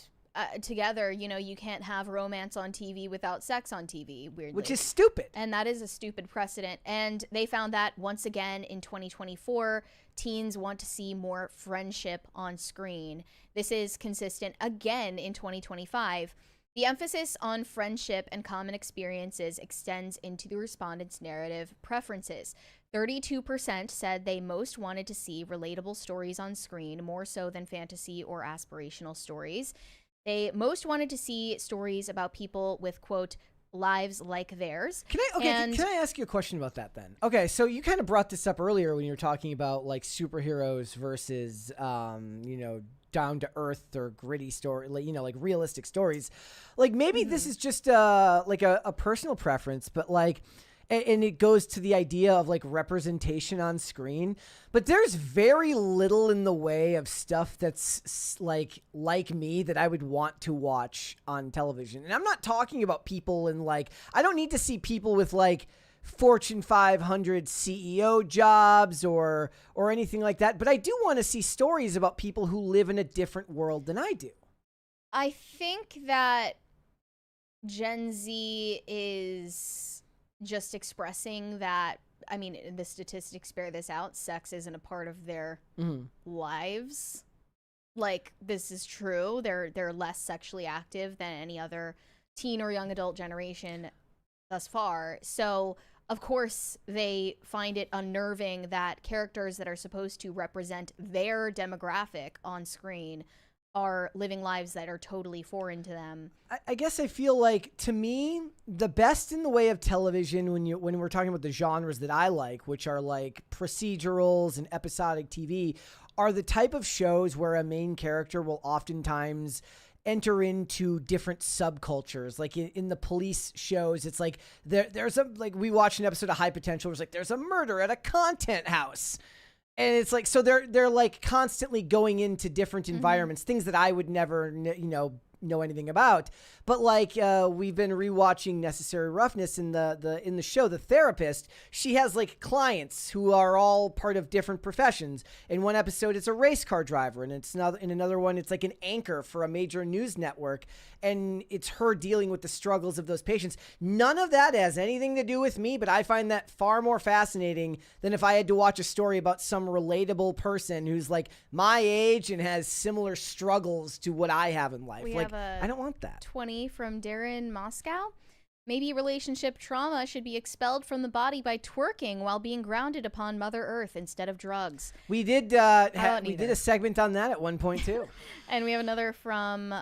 together, you know, you can't have romance on TV without sex on TV, weirdly. Which is stupid. And that is a stupid precedent. And they found that once again in 2024, teens want to see more friendship on screen. This is consistent again in 2025. The emphasis on friendship and common experiences extends into the respondents' narrative preferences. 32% said they most wanted to see relatable stories on screen, more so than fantasy or aspirational stories. They most wanted to see stories about people with, quote, lives like theirs. Can I ask you a question about that then? Okay, so you kind of brought this up earlier when you were talking about like superheroes versus, you know, down to earth or gritty story, like, you know, like realistic stories. Like maybe this is just like a personal preference, but like, and it goes to the idea of like representation on screen, but there's very little in the way of stuff that's like me that I would want to watch on television. And I'm not talking about people in like, I don't need to see people with like Fortune 500 CEO jobs or anything like that. But I do want to see stories about people who live in a different world than I do. I think that Gen Z is just expressing that, I mean, the statistics bear this out, sex isn't a part of their lives. Like, this is true. They're less sexually active than any other teen or young adult generation thus far. So, of course, they find it unnerving that characters that are supposed to represent their demographic on screen are living lives that are totally foreign to them. I guess I feel like, to me, the best in the way of television when we're talking about the genres that I like, which are like procedurals and episodic TV, are the type of shows where a main character will oftentimes enter into different subcultures. Like in the police shows, it's like there's a, like, we watched an episode of High Potential where it's like there's a murder at a content house. And it's like, so they're like constantly going into different environments, things that I would never, know anything about. But like, we've been rewatching Necessary Roughness in the show, The Therapist. She has like clients who are all part of different professions. In one episode, it's a race car driver, and in another one, it's like an anchor for a major news network. And it's her dealing with the struggles of those patients. None of that has anything to do with me, but I find that far more fascinating than if I had to watch a story about some relatable person who's like my age and has similar struggles to what I have in life. I don't want that. 20 from Darren Moscow. Maybe relationship trauma should be expelled from the body by twerking while being grounded upon Mother Earth instead of drugs. We did a segment on that at one point too. And we have another from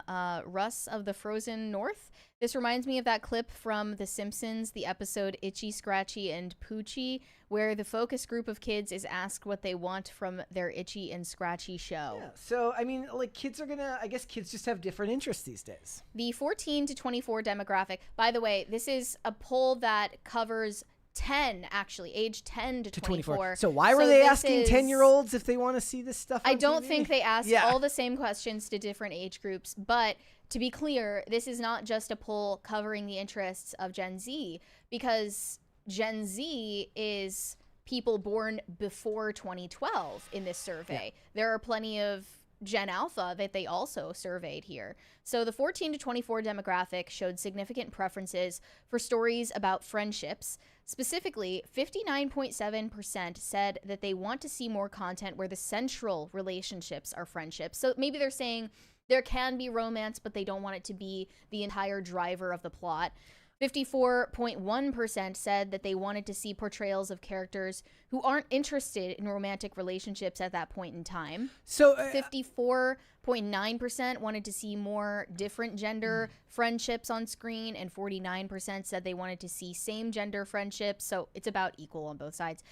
Russ of the Frozen North. This reminds me of that clip from The Simpsons, the episode Itchy, Scratchy, and Poochie, where the focus group of kids is asked what they want from their Itchy and Scratchy show. Yeah, so, I mean, like, I guess kids just have different interests these days. The 14 to 24 demographic, by the way, this is a poll that covers 10, actually, age 10 to 24. So why were they asking 10-year-olds if they want to see this stuff on I don't TV? think they asked all the same questions to different age groups, but to be clear, this is not just a poll covering the interests of Gen Z, because Gen Z is people born before 2012 in this survey. Yeah. There are plenty of Gen Alpha that they also surveyed here. So the 14 to 24 demographic showed significant preferences for stories about friendships. Specifically, 59.7% said that they want to see more content where the central relationships are friendships. So maybe they're saying there can be romance, but they don't want it to be the entire driver of the plot. 54.1% said that they wanted to see portrayals of characters who aren't interested in romantic relationships at that point in time. So 54.9% wanted to see more different gender friendships on screen, and 49% said they wanted to see same gender friendships. So it's about equal on both sides.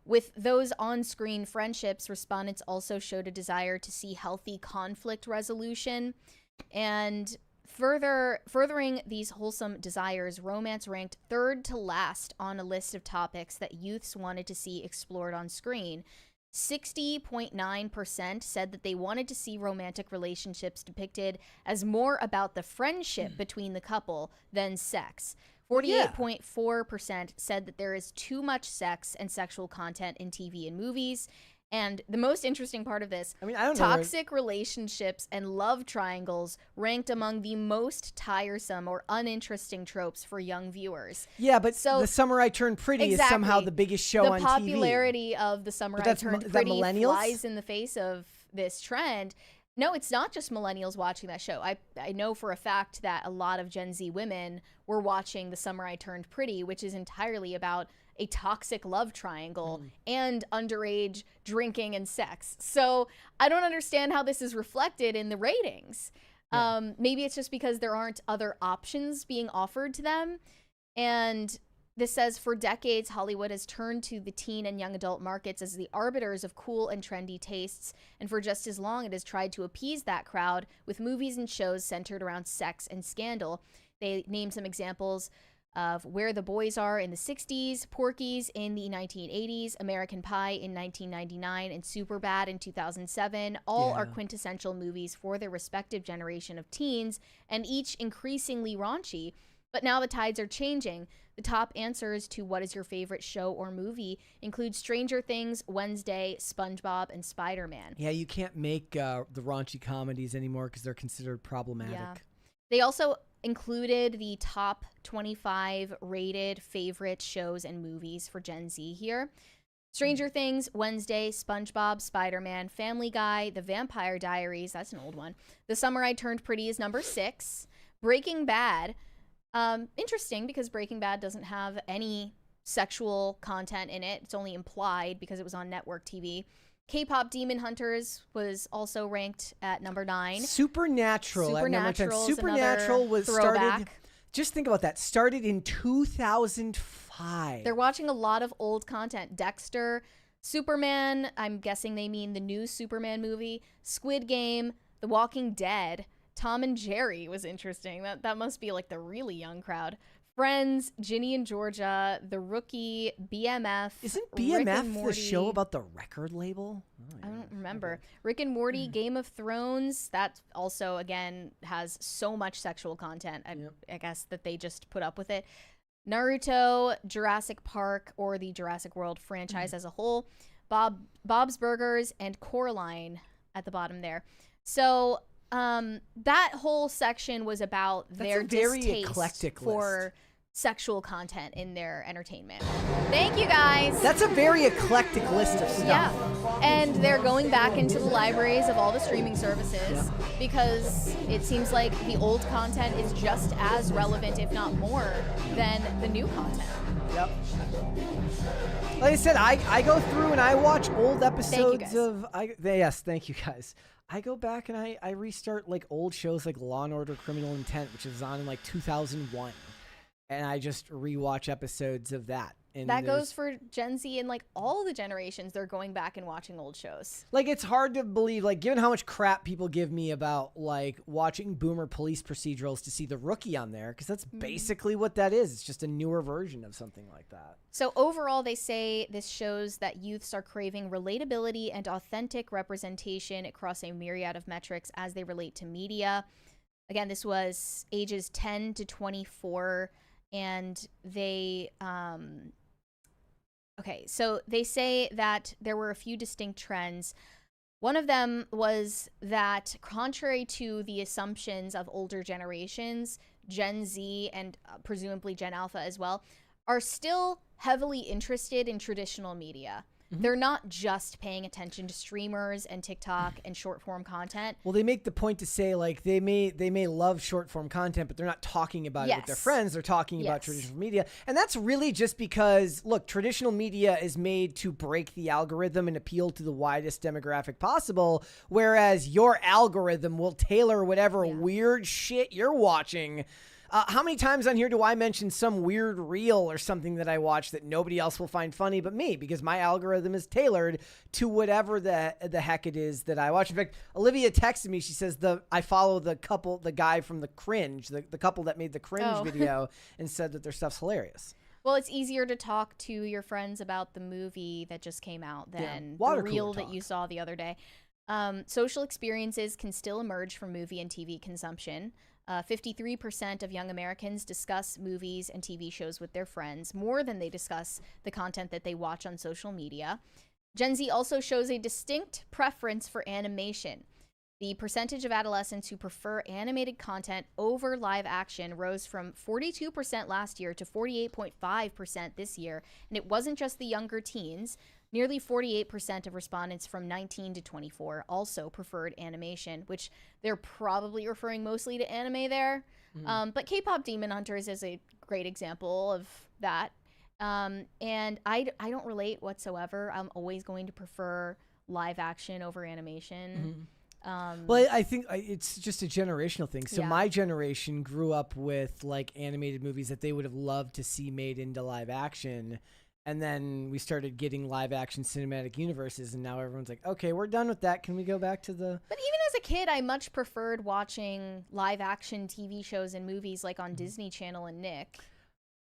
With those on-screen friendships, respondents also showed a desire to see healthy conflict resolution. And furthering these wholesome desires, romance ranked third to last on a list of topics that youths wanted to see explored on screen. 60.9% said that they wanted to see romantic relationships depicted as more about the friendship between the couple than sex. 48.4% said that there is too much sex and sexual content in TV and movies. And the most interesting part of this, I mean, I don't know. toxic relationships and love triangles ranked among the most tiresome or uninteresting tropes for young viewers. Yeah, but So- The Summer I Turned Pretty is somehow the biggest show on The TV. popularity of The Summer I Turned is that Pretty millennials? flies in the face of this trend. No, it's not just millennials watching that show. I know for a fact that a lot of Gen Z women were watching The Summer I Turned Pretty, which is entirely about a toxic love triangle and underage drinking and sex. So I don't understand how this is reflected in the ratings. Maybe it's just because there aren't other options being offered to them. And this says, for decades, Hollywood has turned to the teen and young adult markets as the arbiters of cool and trendy tastes. And for just as long, it has tried to appease that crowd with movies and shows centered around sex and scandal. They name some examples of Where the Boys Are in the 60s, Porky's in the 1980s, American Pie in 1999, and Superbad in 2007. All are quintessential movies for their respective generation of teens, and each increasingly raunchy. But now the tides are changing. The top answers to what is your favorite show or movie include Stranger Things, Wednesday, SpongeBob, and Spider-Man. Yeah, you can't make the raunchy comedies anymore because they're considered problematic. Yeah. They also included the top 25 rated favorite shows and movies for Gen Z here. Stranger Things, Wednesday, SpongeBob, Spider-Man, Family Guy, The Vampire Diaries, that's an old one. The Summer I Turned Pretty is number 6. Breaking Bad, interesting because Breaking Bad doesn't have any sexual content in it. It's only implied because it was on network TV. K-pop Demon Hunters was also ranked at number 9. Supernatural at number 10. Supernatural's Supernatural another was throwback. started. Just think about that. Started in 2005. They're watching a lot of old content. Dexter, Superman, I'm guessing they mean the new Superman movie, Squid Game, The Walking Dead, Tom and Jerry was interesting. That must be like the really young crowd. Friends, Ginny and Georgia, The Rookie, BMF. Isn't Rick and BMF the Morty. show about the record label? I don't remember. Rick and Morty, Game of Thrones. That also, again, has so much sexual content. I guess that they just put up with it. Naruto, Jurassic Park, or the Jurassic World franchise as a whole. Bob's Burgers, and Coraline at the bottom there. So that whole section was about their very distaste eclectic for sexual content in their entertainment. Thank you, guys. That's a very eclectic list of stuff. Yeah, and they're going back into the libraries of all the streaming services because it seems like the old content is just as relevant, if not more, than the new content. Yep. Like I said, I go through and I watch old episodes guys. of. Yes, thank you guys. I go back and I restart like old shows like Law and Order: Criminal Intent, which was on in like 2001, and I just rewatch episodes of that. And That goes for Gen Z and like all the generations. They're going back and watching old shows. Like, it's hard to believe, like, given how much crap people give me about, like, watching boomer police procedurals to see The Rookie on there, because that's basically what that is. It's just a newer version of something like that. So overall, they say this shows that youths are craving relatability and authentic representation across a myriad of metrics as they relate to media. Again, this was ages 10 to 24, and they... Okay, so they say that there were a few distinct trends. One of them was that, contrary to the assumptions of older generations, Gen Z and presumably Gen Alpha as well, are still heavily interested in traditional media. They're not just paying attention to streamers and TikTok and short form content. Well, they make the point to say, like, they may love short form content, but they're not talking about it with their friends. They're talking about traditional media. And that's really just because, look, traditional media is made to break the algorithm and appeal to the widest demographic possible, whereas your algorithm will tailor whatever weird shit you're watching. How many times on here do I mention some weird reel or something that I watch that nobody else will find funny but me, because my algorithm is tailored to whatever the heck it is that I watch. In fact, Olivia texted me. She says I follow the guy from the Cringe, the couple that made the Cringe video, and said that their stuff's hilarious. Well, it's easier to talk to your friends about the movie that just came out than the Water reel cooler that you saw the other day. Social experiences can still emerge from movie and TV consumption. 53% of young Americans discuss movies and TV shows with their friends more than they discuss the content that they watch on social media. Gen Z also shows a distinct preference for animation. The percentage of adolescents who prefer animated content over live action rose from 42% last year to 48.5% this year. And it wasn't just the younger teens. Nearly 48% of respondents from 19 to 24 also preferred animation, which they're probably referring mostly to anime there. But K-pop Demon Hunters is a great example of that. And I don't relate whatsoever. I'm always going to prefer live action over animation. Well, I think it's just a generational thing. So Yeah. my generation grew up with like animated movies that they would have loved to see made into live action. And then we started getting live action cinematic universes. And now everyone's like, okay, we're done with that. Can we go back to the... But even as a kid, I much preferred watching live action TV shows and movies like on Disney Channel and Nick.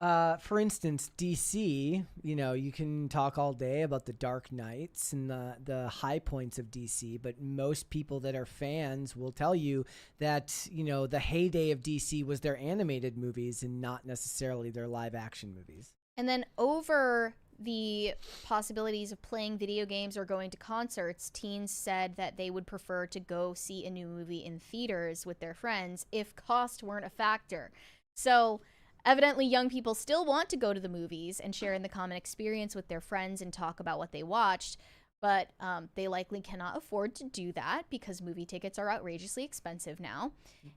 For instance, DC, you know, you can talk all day about the Dark Knights and the high points of DC, but most people that are fans will tell you that, you know, the heyday of DC was their animated movies and not necessarily their live action movies. And then over the possibilities of playing video games or going to concerts, teens said that they would prefer to go see a new movie in theaters with their friends if cost weren't a factor. So evidently, young people still want to go to the movies and share in the common experience with their friends and talk about what they watched, but they likely cannot afford to do that because movie tickets are outrageously expensive now.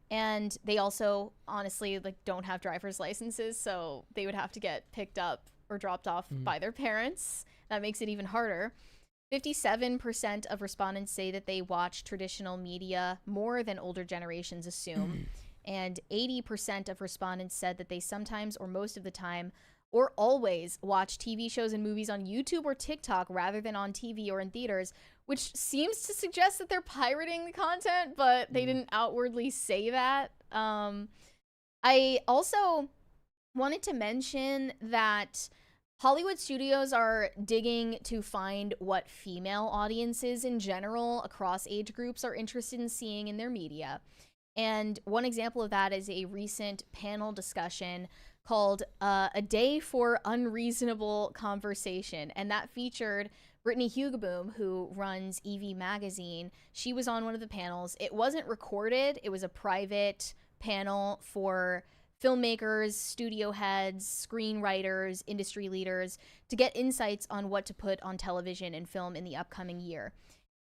And they also, honestly, like don't have driver's licenses, so they would have to get picked up or dropped off by their parents. That makes it even harder. 57% of respondents say that they watch traditional media more than older generations assume. And 80% of respondents said that they sometimes or most of the time or always watch TV shows and movies on YouTube or TikTok rather than on TV or in theaters, which seems to suggest that they're pirating the content, but they didn't outwardly say that. I also wanted to mention that Hollywood studios are digging to find what female audiences in general across age groups are interested in seeing in their media. And one example of that is a recent panel discussion called A Day for Unreasonable Conversation. And that featured Brittany Hugeboom, who runs EV Magazine. She was on one of the panels. It wasn't recorded. It was a private panel for filmmakers, studio heads, screenwriters, industry leaders to get insights on what to put on television and film in the upcoming year.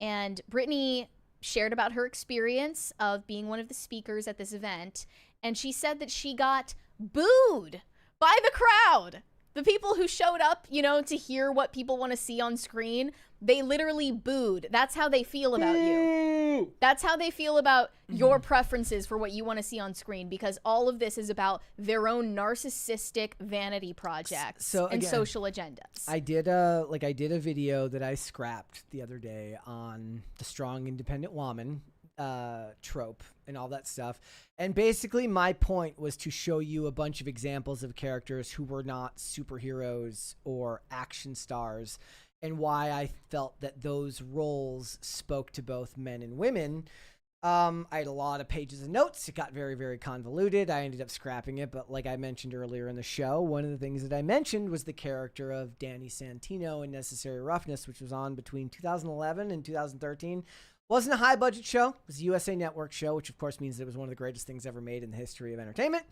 And Brittany shared about her experience of being one of the speakers at this event, and she said that she got booed by the crowd. The people who showed up, you know, to hear what people want to see on screen, they literally booed. That's how they feel about you. That's how they feel about your preferences for what you want to see on screen, because all of this is about their own narcissistic vanity projects and again, social agendas. I did a video that I scrapped the other day on the strong independent woman trope and all that stuff. And basically my point was to show you a bunch of examples of characters who were not superheroes or action stars, and why I felt that those roles spoke to both men and women. I had a lot of pages of notes. It got very, very convoluted. I ended up scrapping it, but like I mentioned earlier in the show, one of the things that I mentioned was the character of Danny Santino in Necessary Roughness, which was on between 2011 and 2013. Wasn't a high budget show. It was a USA Network show, which of course means that it was one of the greatest things ever made in the history of entertainment.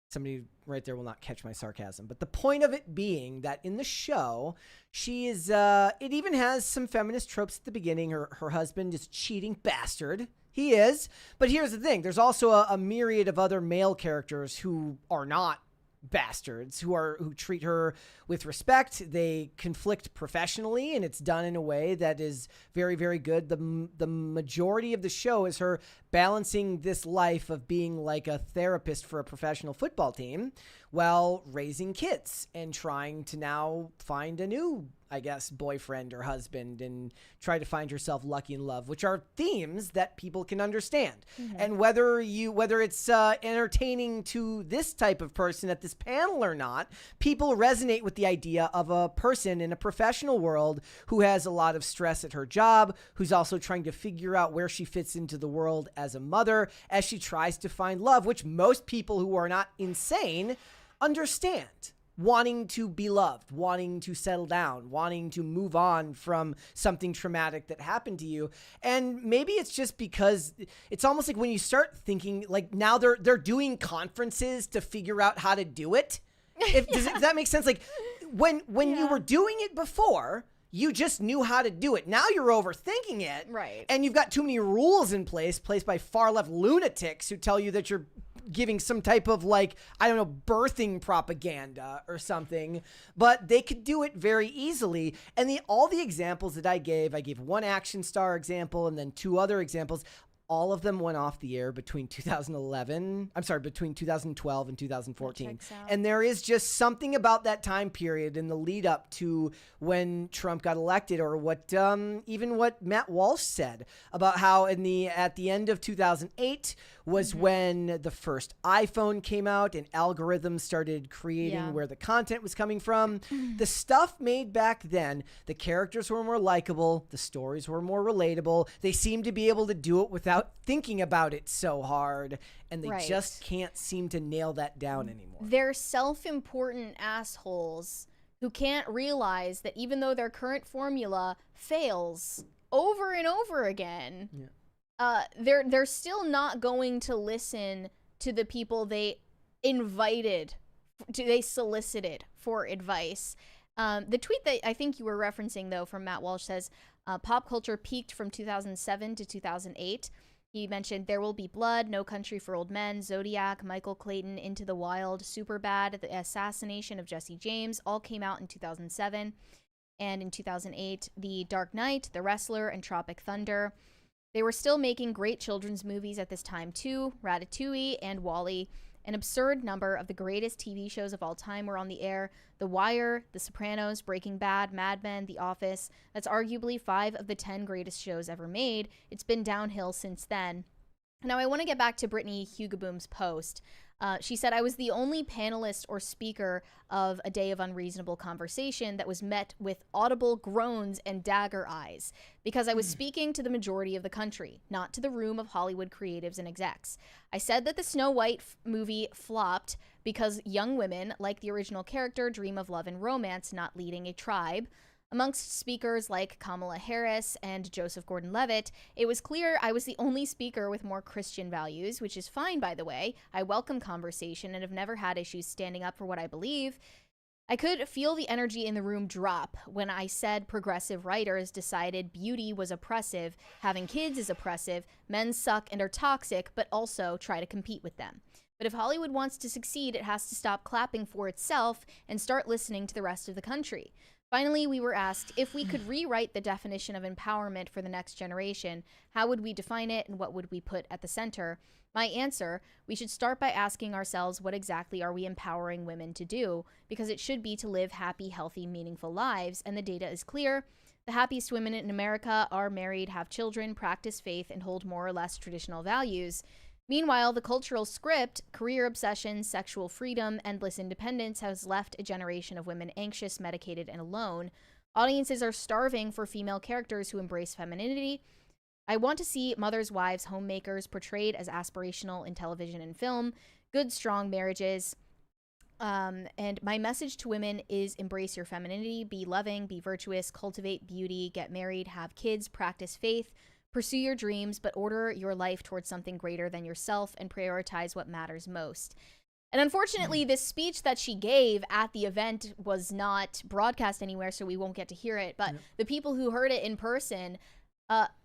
Somebody right there will not catch my sarcasm. But the point of it being that in the show, she is, it even has some feminist tropes at the beginning. Her husband is cheating bastard. He is. But here's the thing. There's also a myriad of other male characters who are not bastards, who treat her with respect. They conflict professionally, and it's done in a way that is very, very good. The majority of the show is her balancing this life of being like a therapist for a professional football team while raising kids and trying to now find a new, I guess, boyfriend or husband and try to find herself lucky in love, which are themes that people can understand. And whether it's entertaining to this type of person at this panel or not, people resonate with the idea of a person in a professional world who has a lot of stress at her job, who's also trying to figure out where she fits into the world as a mother, as she tries to find love, which most people who are not insane understand. wanting to be loved, wanting to settle down, wanting to move on from something traumatic that happened to you. And maybe it's just because it's almost like when you start thinking, like, now they're doing conferences to figure out how to do it. Does that make sense? Like, when you were doing it before, you just knew how to do it. Now you're overthinking it. Right. And you've got too many rules in place, placed by far left lunatics who tell you that you're giving some type of, like, I don't know, birthing propaganda or something. But they could do it very easily. And all the examples that I gave one action star example and then 2 other examples. All of them went off the air between 2012 and 2014. And there is just something about that time period in the lead up to when Trump got elected, or what even what Matt Walsh said about how at the end of 2008 was when the first iPhone came out and algorithms started creating where the content was coming from. The stuff made back then, the characters were more likable, the stories were more relatable. They seemed to be able to do it without thinking about it so hard, and they just can't seem to nail that down anymore. They're self-important assholes who can't realize that even though their current formula fails over and over again, they're still not going to listen to the people they solicited for advice. The tweet that I think you were referencing, though, from Matt Walsh says, pop culture peaked from 2007 to 2008. He mentioned There Will Be Blood, No Country for Old Men, Zodiac, Michael Clayton, Into the Wild, Superbad, The Assassination of Jesse James, all came out in 2007. And in 2008, The Dark Knight, The Wrestler, and Tropic Thunder. They were still making great children's movies at this time, too. Ratatouille and WALL-E. An absurd number of the greatest TV shows of all time were on the air. The Wire, The Sopranos, Breaking Bad, Mad Men, The Office. That's arguably 5 of the 10 greatest shows ever made. It's been downhill since then. Now, I want to get back to Brittany Hugaboom's post. She said, I was the only panelist or speaker of a day of unreasonable conversation that was met with audible groans and dagger eyes because I was speaking to the majority of the country, not to the room of Hollywood creatives and execs. I said that the Snow White movie flopped because young women, like the original character, dream of love and romance, not leading a tribe. Amongst speakers like Kamala Harris and Joseph Gordon-Levitt, it was clear I was the only speaker with more Christian values, which is fine, by the way. I welcome conversation and have never had issues standing up for what I believe. I could feel the energy in the room drop when I said progressive writers decided beauty was oppressive, having kids is oppressive, men suck and are toxic, but also try to compete with them. But if Hollywood wants to succeed, it has to stop clapping for itself and start listening to the rest of the country. Finally, we were asked if we could rewrite the definition of empowerment for the next generation, how would we define it and what would we put at the center? My answer, we should start by asking ourselves what exactly are we empowering women to do, because it should be to live happy, healthy, meaningful lives, and the data is clear. The happiest women in America are married, have children, practice faith, and hold more or less traditional values. Meanwhile, the cultural script, career obsession, sexual freedom, endless independence has left a generation of women anxious, medicated, and alone. Audiences are starving for female characters who embrace femininity. I want to see mothers, wives, homemakers portrayed as aspirational in television and film, good, strong marriages. And my message to women is embrace your femininity, be loving, be virtuous, cultivate beauty, get married, have kids, practice faith, pursue your dreams, but order your life towards something greater than yourself and prioritize what matters most. And unfortunately, this speech that she gave at the event was not broadcast anywhere, so we won't get to hear it. But the people who heard it in person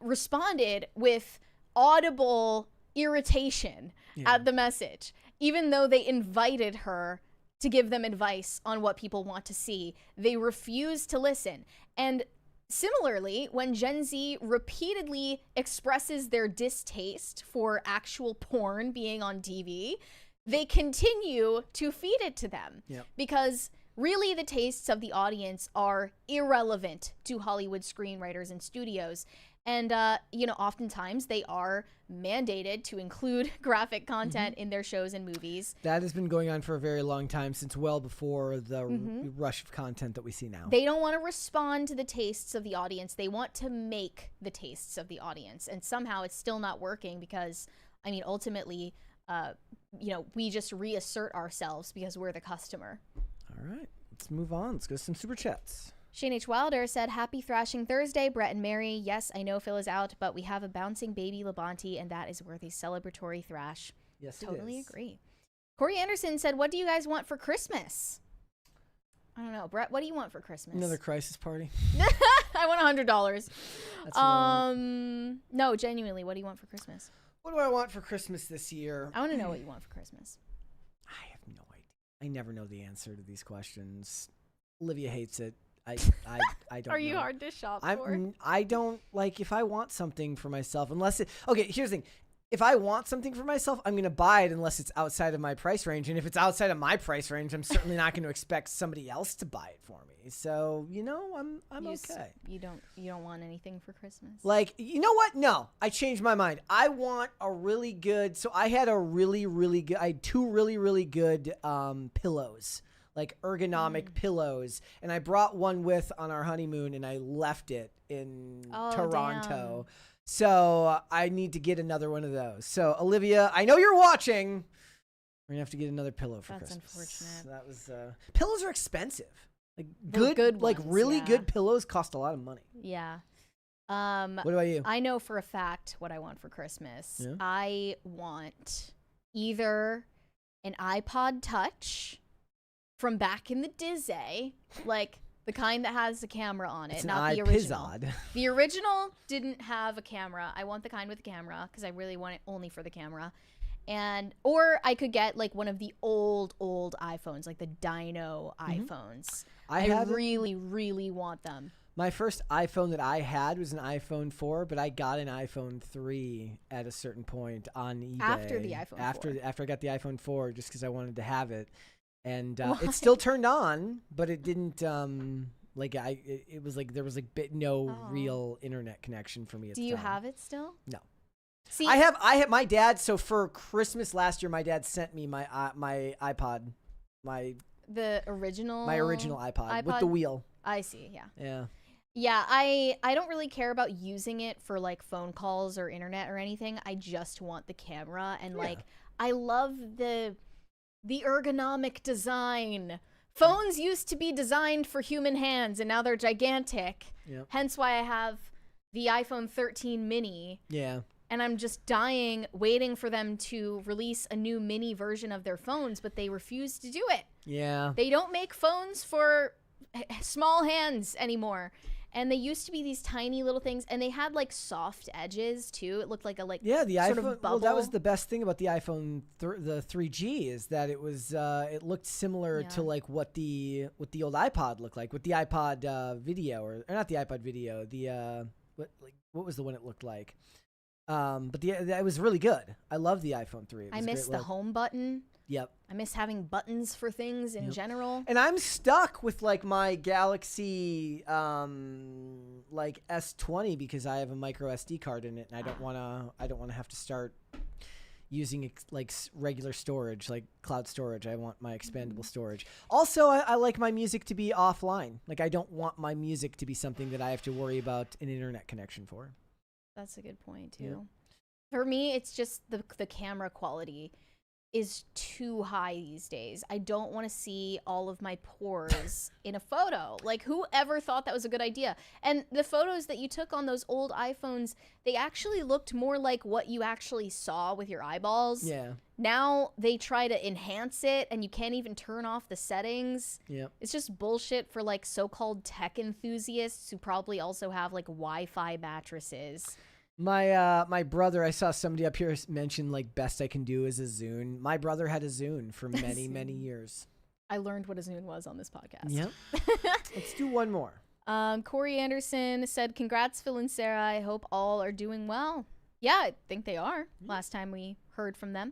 responded with audible irritation at the message, even though they invited her to give them advice on what people want to see. They refused to listen. And similarly, when Gen Z repeatedly expresses their distaste for actual porn being on TV, they continue to feed it to them because really the tastes of the audience are irrelevant to Hollywood screenwriters and studios. And, oftentimes they are mandated to include graphic content in their shows and movies. That has been going on for a very long time, since well before the rush of content that we see now. They don't want to respond to the tastes of the audience. They want to make the tastes of the audience. And somehow it's still not working because, ultimately, we just reassert ourselves because we're the customer. All right, let's move on. Let's go to some super chats. Shane H. Wilder said, "Happy Thrashing Thursday, Brett and Mary. Yes, I know Phil is out, but we have a bouncing baby Labonte, and that is worth a celebratory thrash." Yes, Totally it is. agree. Corey Anderson said, "What do you guys want for Christmas?" I don't know. Brett, what do you want for Christmas? Another crisis party. I want $100. That's what I want. No, genuinely, what do you want for Christmas? What do I want for Christmas this year? I want to know what you want for Christmas. I have no idea. I never know the answer to these questions. Olivia hates it. I don't. Are you know. hard to shop for? I don't like if I want something for myself unless it. Okay, here's the thing. If I want something for myself, I'm gonna buy it unless it's outside of my price range. And if it's outside of my price range, I'm certainly not going to expect somebody else to buy it for me. So I'm okay. You don't want anything for Christmas? Like, you know what? No, I changed my mind. I want a really good. So I had I had two really good pillows. Like ergonomic pillows, and I brought one with on our honeymoon, and I left it in Toronto. Damn. So I need to get another one of those. So Olivia, I know you're watching. We're gonna have to get another pillow for That's Christmas. unfortunate. That was pillows are expensive. Like They're good like ones, really yeah. good pillows cost a lot of money. Yeah. What about you? I know for a fact what I want for Christmas. Yeah? I want either an iPod Touch from back in the Dizzy, like the kind that has a camera on it, It's not an the original. iPizod. The original didn't have a camera. I want the kind with a camera because I really want it only for the camera. Or I could get like one of the old iPhones, like the Dino iPhones. I really want them. My first iPhone that I had was an iPhone 4, but I got an iPhone 3 at a certain point on eBay. After the iPhone 4. After I got the iPhone 4, just because I wanted to have it. And it still turned on, but it didn't, it was like, there was like no real internet connection for me at the time. Do you have it still? No. See, I have my dad, so for Christmas last year, my dad sent me my iPod, the original iPod with the wheel. I see, yeah. Yeah. Yeah, I don't really care about using it for like phone calls or internet or anything. I just want the camera and like I love the ergonomic design. Phones used to be designed for human hands and now they're gigantic. Yep. Hence why I have the iPhone 13 mini. Yeah. And I'm just dying, waiting for them to release a new mini version of their phones, but they refuse to do it. Yeah. They don't make phones for small hands anymore. And they used to be these tiny little things, and they had like soft edges too. It looked like a the sort iPhone. of bubble. Well, that was the best thing about the iPhone, the 3G, is that it was it looked similar to like what the old iPod looked like with the iPod video, or not the iPod video. The what was the one it looked like? But it was really good. I love the iPhone 3. I miss the home button. Yep. I miss having buttons for things in general. And I'm stuck with like my Galaxy like S20 because I have a micro SD card in it, and I don't want to have to start using like regular storage, like cloud storage. I want my expandable storage. Also, I like my music to be offline. Like I don't want my music to be something that I have to worry about an internet connection for. That's a good point too. Yeah. For me, it's just the camera quality is too high these days. I don't want to see all of my pores in a photo. Like, whoever thought that was a good idea? And the photos that you took on those old iPhones, they actually looked more like what you actually saw with your eyeballs. Yeah. Now they try to enhance it, and you can't even turn off the settings. Yeah. It's just bullshit for like so-called tech enthusiasts who probably also have like Wi-Fi mattresses. My brother, I saw somebody up here mention like best I can do is a Zune. My brother had a Zune for many years. I learned what a Zune was on this podcast. Yep. Let's do one more. Corey Anderson said, "Congrats, Phil and Sarah. I hope all are doing well." Yeah, I think they are. Last time we heard from them.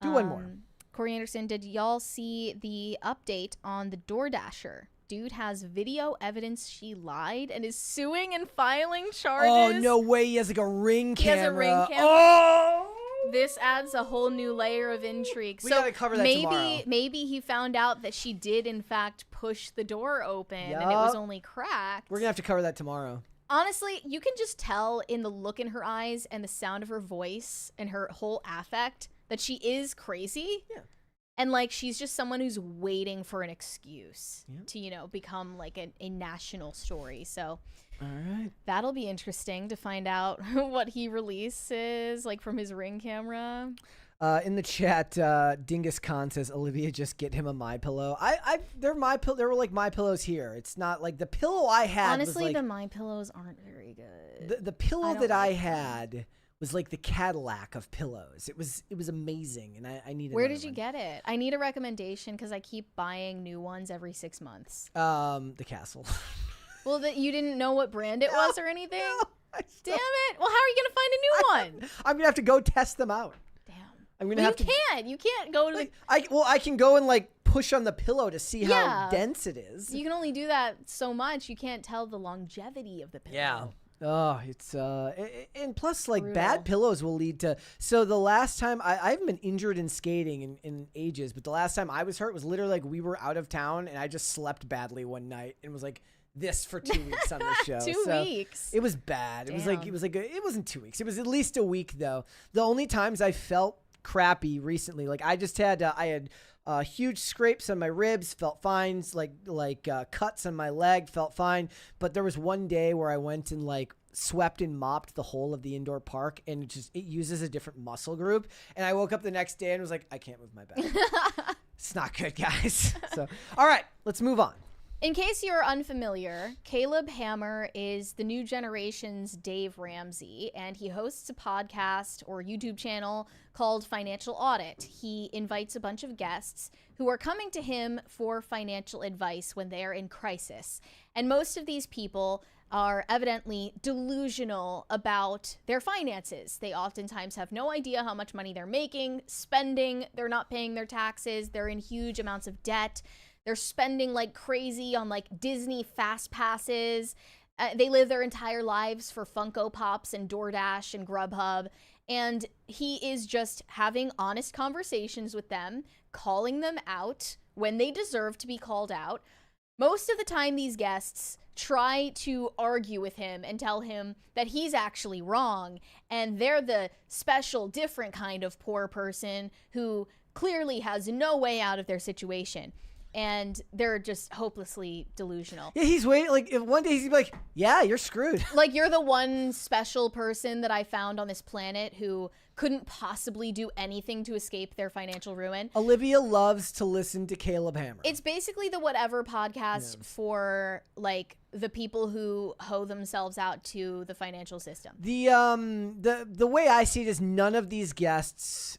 Do one more. Corey Anderson, did y'all see the update on the DoorDasher? Dude has video evidence she lied and is suing and filing charges. Oh, no way. He has like a ring camera. He has a ring camera. Oh! This adds a whole new layer of intrigue. We gotta cover that tomorrow. Maybe he found out that she did, in fact, push the door open and it was only cracked. We're going to have to cover that tomorrow. Honestly, you can just tell in the look in her eyes and the sound of her voice and her whole affect that she is crazy. Yeah. And like she's just someone who's waiting for an excuse to, you know, become like a national story. So All right. that'll be interesting to find out what he releases, like from his Ring camera. In the chat, Dingus Khan says, Olivia, just get him a My Pillow. They're my pillow. There were like My Pillows here. It's not like the pillow I had. Honestly, was like, the My Pillows aren't very good. the pillow don't that I like had was like the Cadillac of pillows. It was amazing, and I needed. Where did you get it? I need a recommendation because I keep buying new ones every 6 months. The Castle. Well, that you didn't know what brand it was or anything? I Damn it. Well, how are you going to find a new one? I'm gonna have to go test them out. Damn. I'm gonna Well, have to. You can't go to the... I can go and like push on the pillow to see how Yeah. dense it is. You can only do that so much. You can't tell the longevity of the pillow. Yeah. Oh, it's and plus like Brutal. bad pillows will lead to. So the last time I haven't been injured in skating in ages, but the last time I was hurt was literally like we were out of town and I just slept badly one night and was like this for 2 weeks on the show. 2 So weeks. It was bad. Damn. It wasn't 2 weeks. It was at least a week though. The only times I felt crappy recently, like I just had I had huge scrapes on my ribs, felt fine. Like cuts on my leg, felt fine. But there was one day where I went and like swept and mopped the whole of the indoor park, and it uses a different muscle group. And I woke up the next day and was like, I can't move my back. It's not good, guys. So, all right, let's move on. In case you're unfamiliar, Caleb Hammer is the new generation's Dave Ramsey, and he hosts a podcast or YouTube channel called Financial Audit. He invites a bunch of guests who are coming to him for financial advice when they are in crisis. And most of these people are evidently delusional about their finances. They oftentimes have no idea how much money they're making, spending, they're not paying their taxes, they're in huge amounts of debt. They're spending like crazy on like Disney fast passes. They live their entire lives for Funko Pops and DoorDash and Grubhub. And he is just having honest conversations with them, calling them out when they deserve to be called out. Most of the time, these guests try to argue with him and tell him that he's actually wrong. And they're the special, different kind of poor person who clearly has no way out of their situation. And they're just hopelessly delusional. Yeah, he's waiting. Like, if one day he's gonna be like, yeah, you're screwed. Like, you're the one special person that I found on this planet who couldn't possibly do anything to escape their financial ruin. Olivia loves to listen to Caleb Hammer. It's basically the whatever podcast for, like, the people who hoe themselves out to the financial system. The way I see it is none of these guests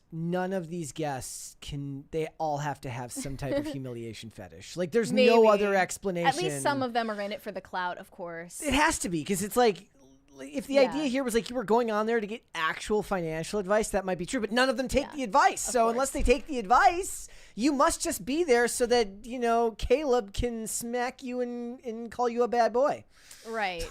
they all have to have some type of humiliation fetish. Like, there's no other explanation. At least some of them are in it for the clout, of course. It has to be, because it's like, if the idea here was like you were going on there to get actual financial advice, that might be true, but none of them take the advice. So unless they take the advice, you must just be there so that, you know, Caleb can smack you and call you a bad boy. Right.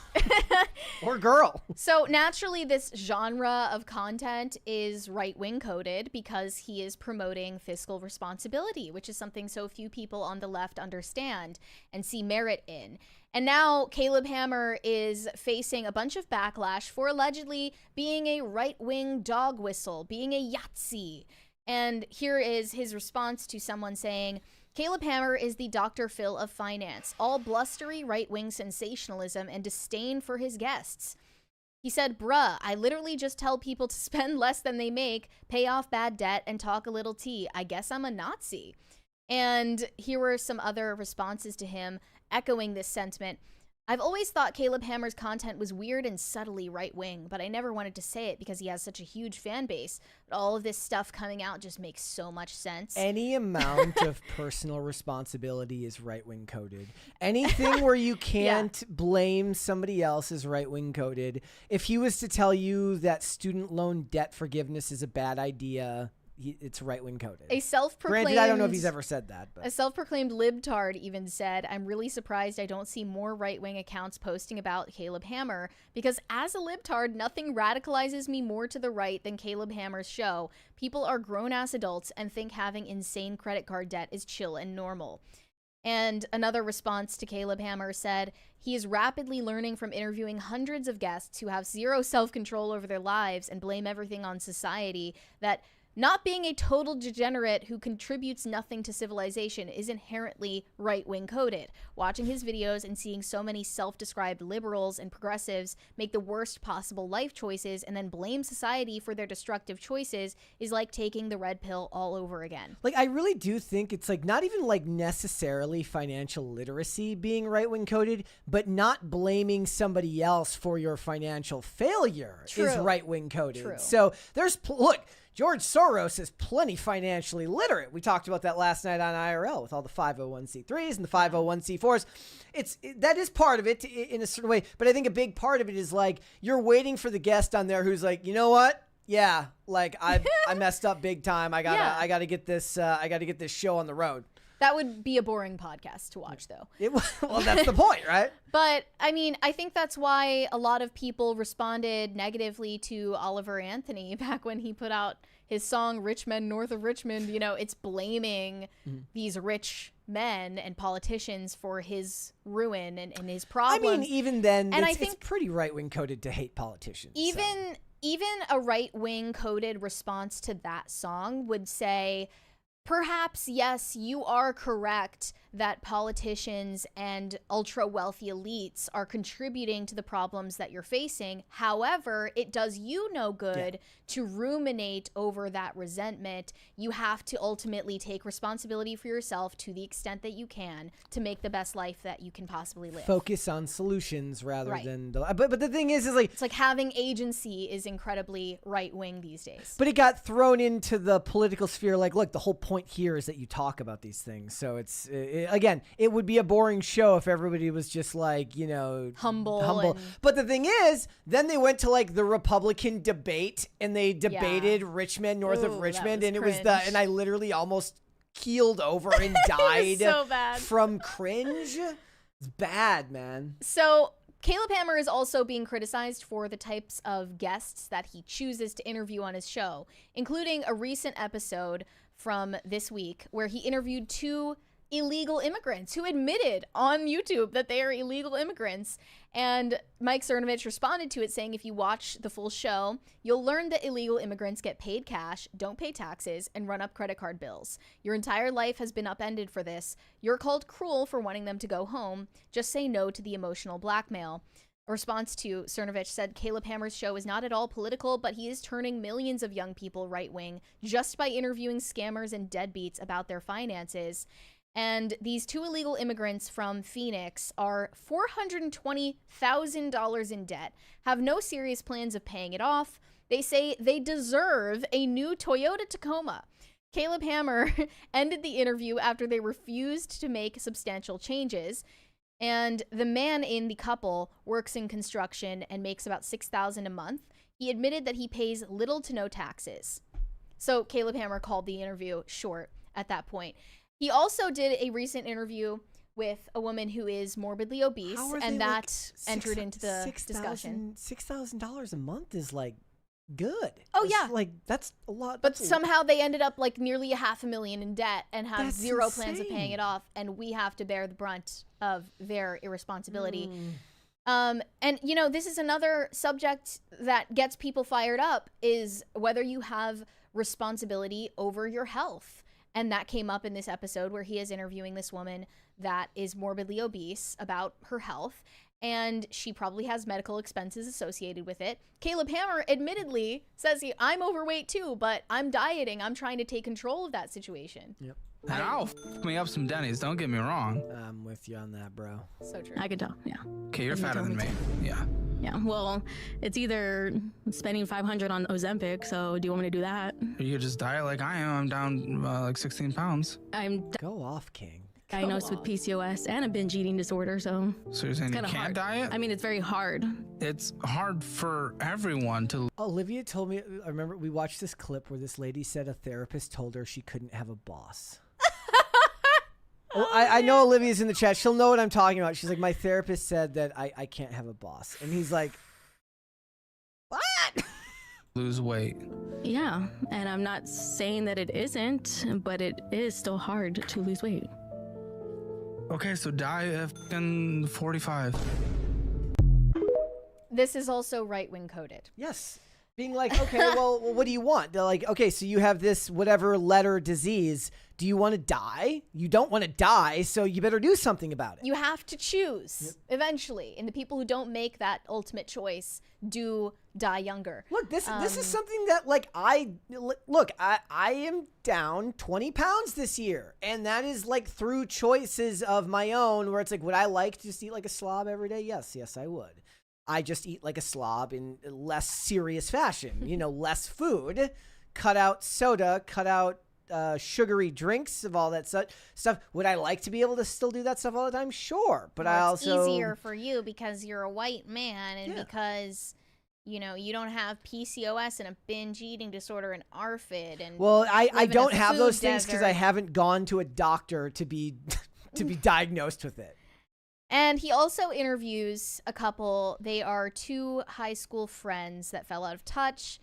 Or girl. So naturally, this genre of content is right-wing coded because he is promoting fiscal responsibility, which is something so few people on the left understand and see merit in. And now Caleb Hammer is facing a bunch of backlash for allegedly being a right-wing dog whistle, being a Yahtzee. And here is his response to someone saying, Caleb Hammer is the Dr. Phil of finance, all blustery right-wing sensationalism and disdain for his guests. He said, bruh, I literally just tell people to spend less than they make, pay off bad debt, and talk a little tea. I guess I'm a Nazi. And here were some other responses to him echoing this sentiment. I've always thought Caleb Hammer's content was weird and subtly right-wing, but I never wanted to say it because he has such a huge fan base. But all of this stuff coming out just makes so much sense. Any amount of personal responsibility is right-wing coded. Anything where you can't blame somebody else is right-wing coded. If he was to tell you that student loan debt forgiveness is a bad idea, it's right-wing coded. A self-proclaimed... Granted, I don't know if he's ever said that. But. A self-proclaimed libtard even said, I'm really surprised I don't see more right-wing accounts posting about Caleb Hammer, because as a libtard, nothing radicalizes me more to the right than Caleb Hammer's show. People are grown-ass adults and think having insane credit card debt is chill and normal. And another response to Caleb Hammer said, he is rapidly learning from interviewing hundreds of guests who have zero self-control over their lives and blame everything on society that Not being a total degenerate who contributes nothing to civilization is inherently right-wing coded. Watching his videos and seeing so many self-described liberals and progressives make the worst possible life choices and then blame society for their destructive choices is like taking the red pill all over again. Like, I really do think it's like not even like necessarily financial literacy being right-wing coded, but not blaming somebody else for your financial failure is right-wing coded. True. So there's, look, George Soros is plenty financially literate. We talked about that last night on IRL with all the 501c3s and the 501c4s. That is part of it in a certain way, but I think a big part of it is like you're waiting for the guest on there who's like, you know what? Yeah, like I messed up big time. I gotta get this show on the road. That would be a boring podcast to watch, though. Well, that's the point, right? But, I mean, I think that's why a lot of people responded negatively to Oliver Anthony back when he put out his song, Rich Men North of Richmond. You know, it's blaming these rich men and politicians for his ruin and his problems. I mean, even then, and it's pretty right-wing coded to hate politicians. Even a right-wing coded response to that song would say, perhaps, yes, you are correct that politicians and ultra-wealthy elites are contributing to the problems that you're facing. However, it does you no good to ruminate over that resentment. You have to ultimately take responsibility for yourself to the extent that you can to make the best life that you can possibly live. Focus on solutions rather than but the thing is like, it's like having agency is incredibly right-wing these days. But it got thrown into the political sphere. Like, look, the whole point here is that you talk about these things. So again, it would be a boring show if everybody was just like, you know, humble. But the thing is, then they went to like the Republican debate and they debated rich men north of Richmond, and cringe. and I literally almost keeled over and died so bad. from cringe. It's bad, man. So Caleb Hammer is also being criticized for the types of guests that he chooses to interview on his show, including a recent episode from this week where he interviewed 2 illegal immigrants who admitted on YouTube that they are illegal immigrants. And Mike Cernovich responded to it saying, if you watch the full show, you'll learn that illegal immigrants get paid cash, don't pay taxes, and run up credit card bills. Your entire life has been upended for this. You're called cruel for wanting them to go home. Just say no to the emotional blackmail. A response to Cernovich said Caleb Hammer's show is not at all political, but he is turning millions of young people right-wing just by interviewing scammers and deadbeats about their finances. And these 2 illegal immigrants from Phoenix are $420,000 in debt, have no serious plans of paying it off. They say they deserve a new Toyota Tacoma. Caleb Hammer ended the interview after they refused to make substantial changes. And the man in the couple works in construction and makes about $6,000 a month. He admitted that he pays little to no taxes. So Caleb Hammer called the interview short at that point. He also did a recent interview with a woman who is morbidly obese, and that entered into the discussion. $6,000 a month is like good. Oh, yeah. Like, that's a lot. But somehow they ended up like nearly $500,000 in debt and have That's zero plans of insane. paying it off, and we have to bear the brunt of their irresponsibility. And, you know, this is another subject that gets people fired up, is whether you have responsibility over your health. And that came up in this episode where he is interviewing this woman that is morbidly obese about her health, and she probably has medical expenses associated with it. Caleb Hammer admittedly says, I'm overweight too, but I'm dieting. I'm trying to take control of that situation. Yep. And I'll f me up some Denny's, don't get me wrong. I'm with you on that, bro. So true. I can tell, yeah. Okay, you're fatter than me. Yeah. Yeah, well, it's either spending $500 on Ozempic, so do you want me to do that? You could just diet like I am. I'm down like 16 pounds. I'm Go off, King. diagnosed with PCOS and a binge eating disorder, so So you're saying you kinda can't hard. diet? I mean, it's very hard. It's hard for everyone to. Olivia told me, I remember we watched this clip where this lady said a therapist told her she couldn't have a boss. I know Olivia's in the chat. She'll know what I'm talking about. She's like, my therapist said that I can't have a boss. And he's like, what? Lose weight. Yeah, and I'm not saying that it isn't, but it is still hard to lose weight. Okay, so die at fucking 45. This is also right-wing coded. Yes. Being like, okay, well, what do you want? They're like, okay, so you have this whatever letter disease. Do you want to die? You don't want to die, so you better do something about it. You have to choose eventually. And the people who don't make that ultimate choice do die younger. Look, this is something that, like, I am down 20 pounds this year. And that is, like, through choices of my own where it's like, would I like to just eat like a slob every day? Yes, I would. I just eat like a slob in less serious fashion, less food, cut out soda, cut out sugary drinks of all that stuff. Would I like to be able to still do that stuff all the time? Sure. But I also... It's easier for you because you're a white man and because, you don't have PCOS and a binge eating disorder and ARFID. And well, I don't have those things because I haven't gone to a doctor to be diagnosed with it. And he also interviews a couple. They are two high school friends that fell out of touch.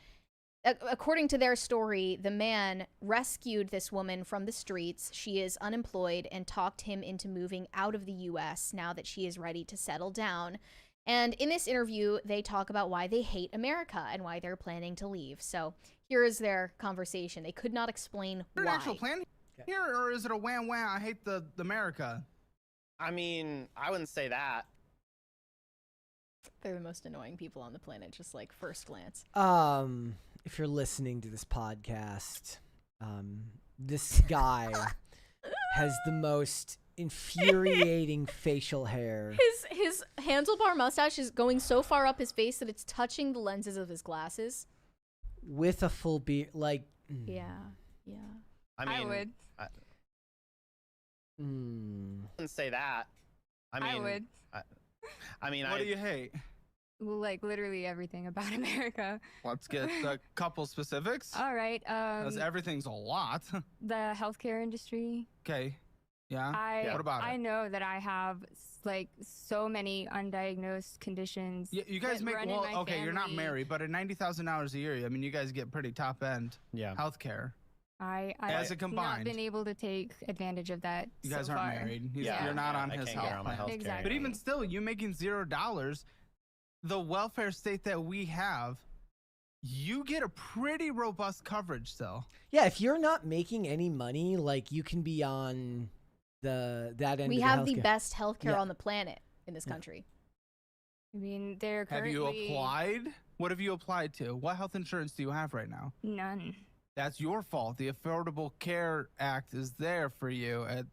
According to their story, the man rescued this woman from the streets. She is unemployed and talked him into moving out of the U.S. now that she is ready to settle down. And in this interview, they talk about why they hate America and why they're planning to leave. So here is their conversation. They could not explain why. Is there an actual plan here, or is it a wham, I hate the America? I mean, I wouldn't say that. They're the most annoying people on the planet, just like first glance. If you're listening to this podcast, this guy has the most infuriating facial hair. His handlebar mustache is going so far up his face that it's touching the lenses of his glasses. With a full beard, like... Yeah. I mean, I would. I wouldn't say that. I would. What do you hate? Like literally everything about America. Let's get a couple specifics. All right. Because everything's a lot. The healthcare industry. Okay. Yeah. What about it? I know that I have like so many undiagnosed conditions. You guys make okay. You're not married, but at $90,000 a year, I mean, you guys get pretty top end. Healthcare. I as a have combined. not been able to take advantage of that. You guys so aren't far. married. You're not on his health plan. Exactly. But even still, you making $0. The welfare state that we have, you get a pretty robust coverage still. Yeah, if you're not making any money, like you can be on that end. We of have the the best healthcare on the planet in this country. I mean, they're currently... Have you applied? What have you applied to? What health insurance do you have right now? None. That's your fault. The Affordable Care Act is there for you at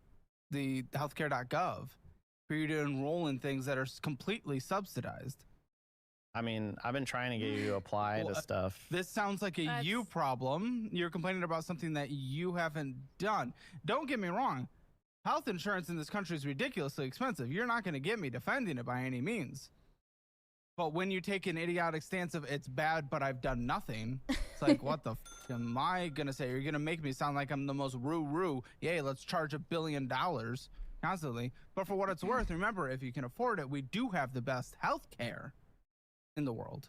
the healthcare.gov for you to enroll in things that are completely subsidized. I mean, I've been trying to get you to apply to stuff. This sounds like a you problem. You're complaining about something that you haven't done. Don't get me wrong. Health insurance in this country is ridiculously expensive. You're not going to get me defending it by any means. But when you take an idiotic stance of it's bad, but I've done nothing, it's like, what the f am I going to say? You're going to make me sound like I'm the most roo-roo. Yay, let's charge $1 billion constantly. But for what it's worth, remember, if you can afford it, we do have the best health care in the world.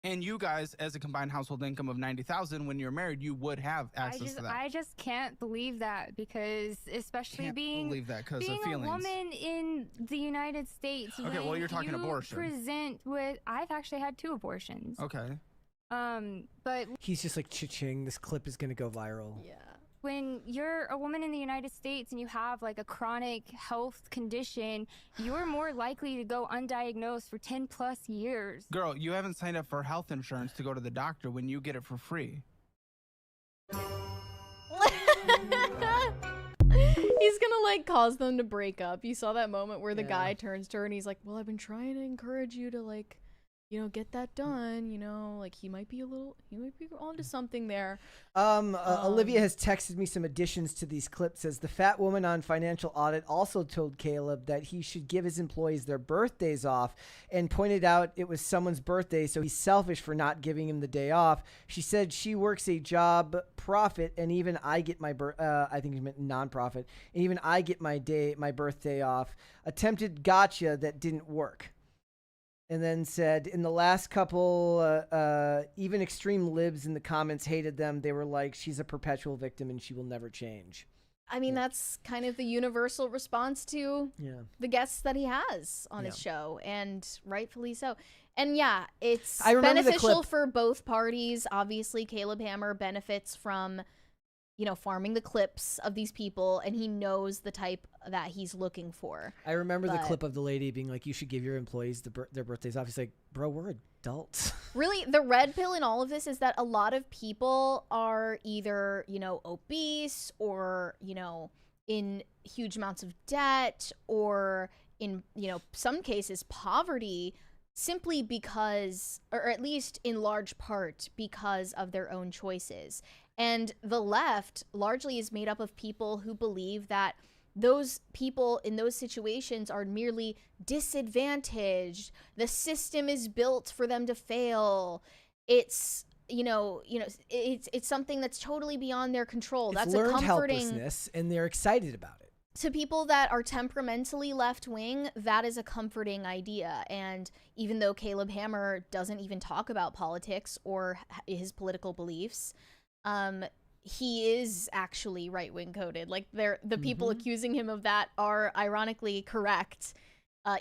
And you guys, as a combined household income of $90,000, when you're married, you would have access to that. I just can't believe that because, especially being a woman in the United States. Okay, well, you're talking abortion. I've actually had 2 abortions. Okay. But he's just like cha-ching. This clip is gonna go viral. Yeah. When you're a woman in the United States and you have like a chronic health condition, you're more likely to go undiagnosed for 10 plus years. Girl, you haven't signed up for health insurance to go to the doctor when you get it for free. He's gonna like cause them to break up. You saw that moment where the guy turns to her and he's like, well, I've been trying to encourage you to like, get that done, like he might be onto something there. Olivia has texted me some additions to these clips. Says the fat woman on Financial Audit also told Caleb that he should give his employees their birthdays off and pointed out it was someone's birthday, so he's selfish for not giving him the day off. She said she works a job profit and even I get my I think he meant non-profit, and even I get my birthday off. Attempted gotcha that didn't work. And then said, in the last couple, even extreme libs in the comments hated them. They were like, she's a perpetual victim and she will never change. I mean, that's kind of the universal response to the guests that he has on his show, and rightfully so. And yeah, it's beneficial for both parties. Obviously, Caleb Hammer benefits from, you know, farming the clips of these people, and he knows the type that he's looking for. I remember the clip of the lady being like, you should give your employees their birthdays off. He's like, bro, we're adults. Really, the red pill in all of this is that a lot of people are either, you know, obese or, you know, in huge amounts of debt or in, you know, some cases poverty, simply because, or at least in large part because of their own choices. And the left largely is made up of people who believe that those people in those situations are merely disadvantaged. The system is built for them to fail. It's, it's something that's totally beyond their control. It's that's learned a comforting helplessness, and they're excited about it. To people that are temperamentally left-wing, that is a comforting idea. And even though Caleb Hammer doesn't even talk about politics or his political beliefs, he is actually right-wing coded. Like, the people accusing him of that are ironically correct,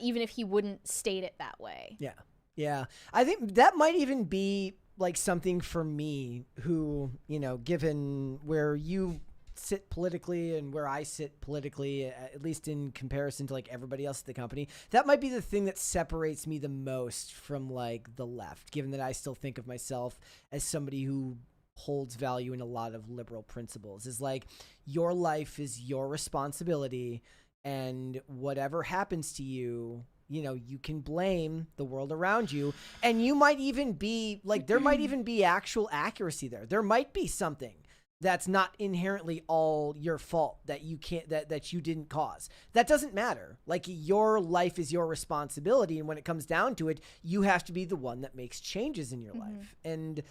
even if he wouldn't state it that way. Yeah. Yeah. I think that might even be like something for me who, you know, given where you sit politically and where I sit politically, at least in comparison to like everybody else at the company, that might be the thing that separates me the most from like the left, given that I still think of myself as somebody who holds value in a lot of liberal principles, is like, your life is your responsibility, and whatever happens to you, you know, you can blame the world around you, and you might even be like, there might even be actual accuracy there. There might be something that's not inherently all your fault that you can't, that you didn't cause. That doesn't matter. Like, your life is your responsibility, and when it comes down to it, you have to be the one that makes changes in your life. And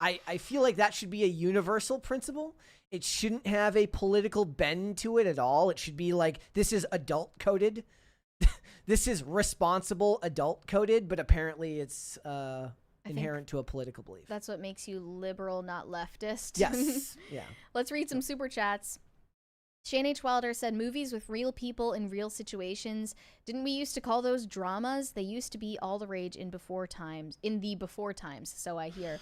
I feel like that should be a universal principle. It shouldn't have a political bend to it at all. It should be like, this is adult coded. This is responsible adult coded, but apparently it's inherent to a political belief. That's what makes you liberal, not leftist. Yes. Yeah. Let's read some super chats. Shane H. Wilder said, movies with real people in real situations. Didn't we used to call those dramas? They used to be all the rage in the before times, so I hear.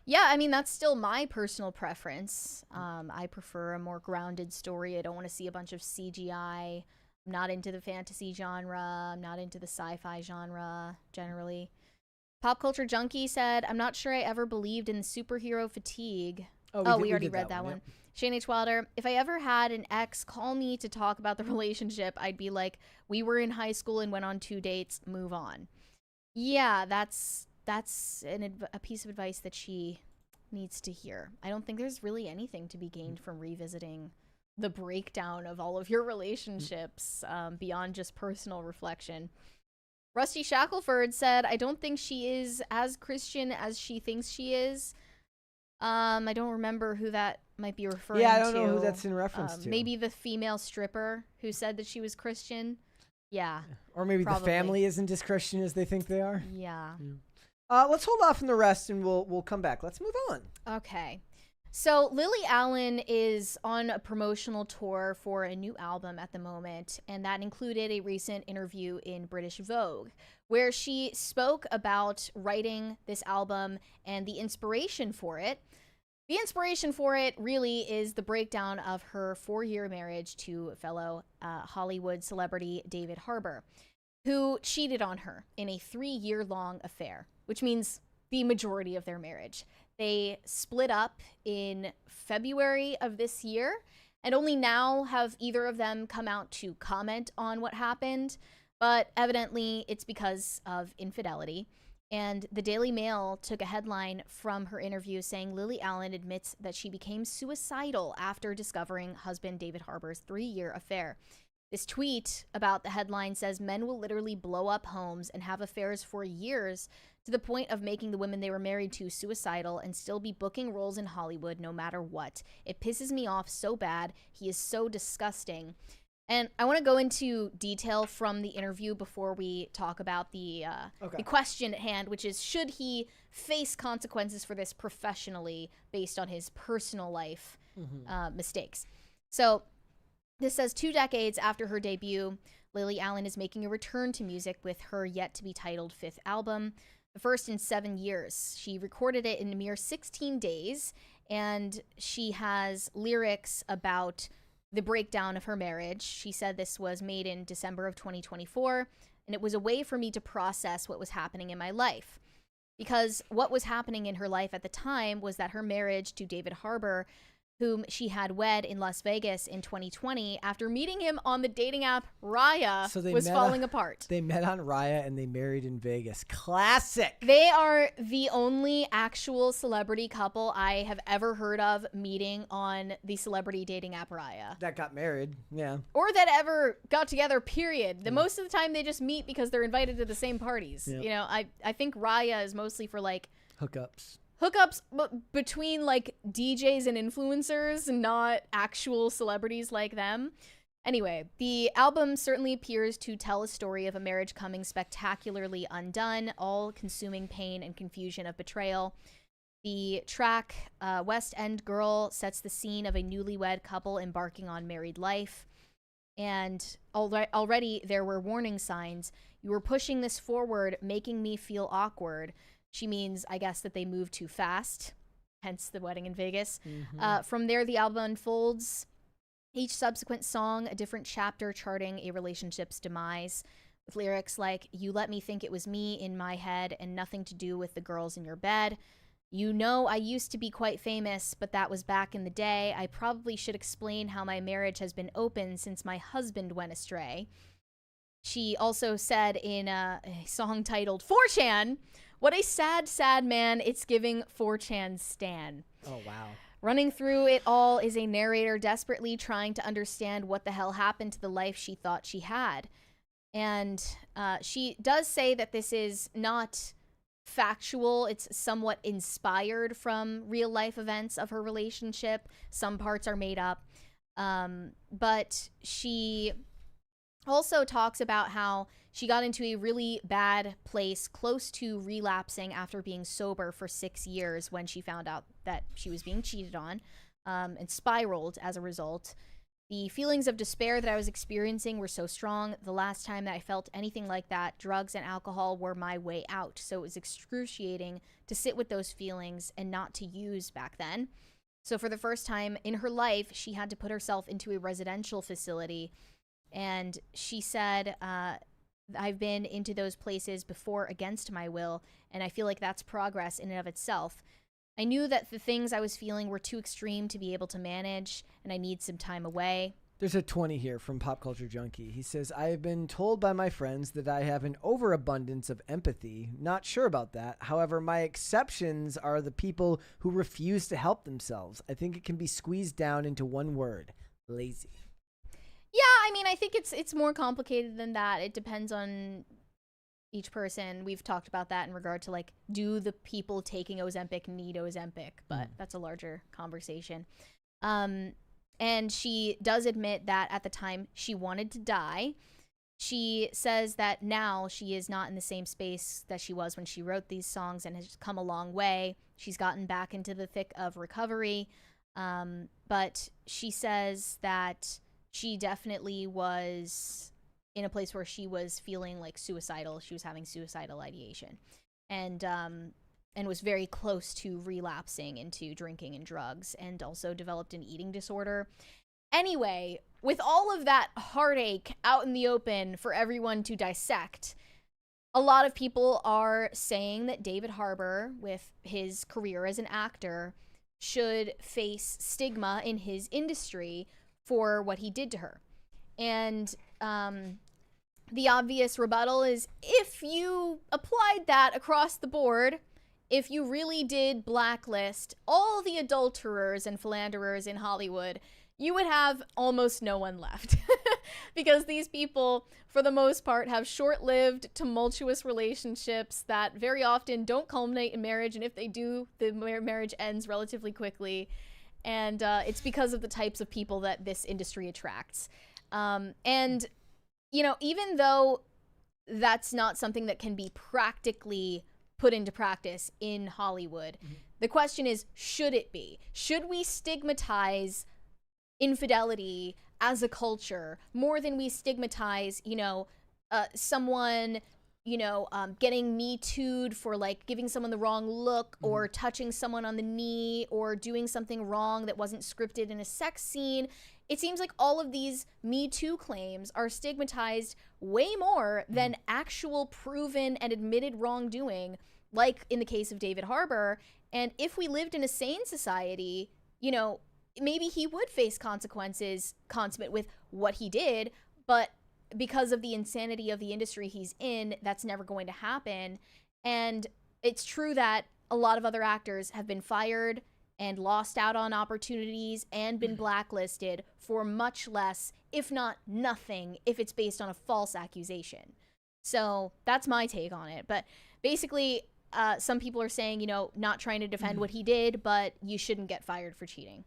Yeah, I mean, that's still my personal preference. I prefer a more grounded story. I don't want to see a bunch of CGI. I'm not into the fantasy genre. I'm not into the sci-fi genre, generally. Pop Culture Junkie said, I'm not sure I ever believed in superhero fatigue. Oh, we already read that one. Yep. Shane H. Wilder, if I ever had an ex call me to talk about the relationship, I'd be like, we were in high school and went on 2 dates, move on. Yeah, that's a piece of advice that she needs to hear. I don't think there's really anything to be gained from revisiting the breakdown of all of your relationships beyond just personal reflection. Rusty Shackelford said, I don't think she is as Christian as she thinks she is. I don't remember who that might be referring to. Yeah, I don't know who that's in reference to. Maybe the female stripper who said that she was Christian. Yeah. Or maybe probably. The family isn't as Christian as they think they are. Yeah. Let's hold off on the rest and we'll come back. Let's move on. Okay. So Lily Allen is on a promotional tour for a new album at the moment, and that included a recent interview in British Vogue, where she spoke about writing this album and the inspiration for it. The inspiration for it really is the breakdown of her 4-year marriage to fellow Hollywood celebrity David Harbour, who cheated on her in a 3-year-long affair, which means the majority of their marriage. They split up in February of this year, and only now have either of them come out to comment on what happened, but evidently it's because of infidelity. And the Daily Mail took a headline from her interview saying Lily Allen admits that she became suicidal after discovering husband David Harbour's 3-year affair. This tweet about the headline says men will literally blow up homes and have affairs for years to the point of making the women they were married to suicidal and still be booking roles in Hollywood no matter what. It pisses me off so bad. He is so disgusting. And I want to go into detail from the interview before we talk about the question at hand, which is, should he face consequences for this professionally based on his personal life mistakes? So This says 2 decades after her debut, Lily Allen is making a return to music with her yet-to-be-titled 5th album, the first in 7 years. She recorded it in a mere 16 days, and she has lyrics about the breakdown of her marriage. She said this was made in December of 2024, and it was a way for me to process what was happening in my life. Because what was happening in her life at the time was that her marriage to David Harbour, whom she had wed in Las Vegas in 2020, after meeting him on the dating app Raya, was falling apart. They met on Raya and they married in Vegas. Classic! They are the only actual celebrity couple I have ever heard of meeting on the celebrity dating app Raya. That got married, yeah. Or that ever got together, period. Most of the time they just meet because they're invited to the same parties. Yep. You know, I think Raya is mostly for like hookups between like DJs and influencers, not actual celebrities like them. Anyway, the album certainly appears to tell a story of a marriage coming spectacularly undone, all-consuming pain and confusion of betrayal. The track West End Girl sets the scene of a newlywed couple embarking on married life. And already there were warning signs. You were pushing this forward, making me feel awkward. She means, I guess, that they moved too fast, hence the wedding in Vegas. From there, the album unfolds. Each subsequent song, a different chapter charting a relationship's demise, with lyrics like, "You let me think it was me in my head and nothing to do with the girls in your bed. You know, I used to be quite famous, but that was back in the day. I probably should explain how my marriage has been open since my husband went astray." She also said in a song titled 4chan, "What a sad, sad man, it's giving 4chan stan." Oh, wow. Running through it all is a narrator desperately trying to understand what the hell happened to the life she thought she had. And she does say that this is not factual. It's somewhat inspired from real life events of her relationship. Some parts are made up. But she also talks about how she got into a really bad place, close to relapsing after being sober for 6 years when she found out that she was being cheated on, and spiraled as a result. The feelings of despair that I was experiencing were so strong. The last time that I felt anything like that, drugs and alcohol were my way out. So it was excruciating to sit with those feelings and not to use back then. So for the first time in her life, she had to put herself into a residential facility. And she said, I've been into those places before against my will, and I feel like that's progress in and of itself. I knew that the things I was feeling were too extreme to be able to manage, and I need some time away. There's a 20 here from Pop Culture Junkie. He says, "I have been told by my friends that I have an overabundance of empathy. Not sure about that. However, my exceptions are the people who refuse to help themselves. I think it can be squeezed down into one word: lazy." Yeah, I mean, I think it's more complicated than that. It depends on each person. We've talked about that in regard to, like, do the people taking Ozempic need Ozempic? But that's a larger conversation. And she does admit that at the time she wanted to die. She says that now she is not in the same space that she was when she wrote these songs and has come a long way. She's gotten back into the thick of recovery. But she says that she definitely was in a place where she was feeling like suicidal. She was having suicidal ideation, and was very close to relapsing into drinking and drugs, and also developed an eating disorder. Anyway, with all of that heartache out in the open for everyone to dissect, a lot of people are saying that David Harbour, with his career as an actor, should face stigma in his industry for what he did to her. And the obvious rebuttal is, if you applied that across the board, if you really did blacklist all the adulterers and philanderers in Hollywood, you would have almost no one left. Because these people, for the most part, have short-lived, tumultuous relationships that very often don't culminate in marriage, and if they do, the marriage ends relatively quickly. And it's because of the types of people that this industry attracts. And, you know, even though that's not something that can be practically put into practice in Hollywood, the question is, should it be? Should we stigmatize infidelity as a culture, more than we stigmatize, someone, getting Me Too'd for like giving someone the wrong look or touching someone on the knee or doing something wrong that wasn't scripted in a sex scene. It seems like all of these Me Too claims are stigmatized way more than actual proven and admitted wrongdoing, like in the case of David Harbour. And if we lived in a sane society, maybe he would face consequences consummate with what he did, but because of the insanity of the industry he's in, that's never going to happen. And it's true that a lot of other actors have been fired and lost out on opportunities and been blacklisted for much less, if not nothing, if it's based on a false accusation. So that's my take on it. But basically, some people are saying, not trying to defend what he did, but you shouldn't get fired for cheating.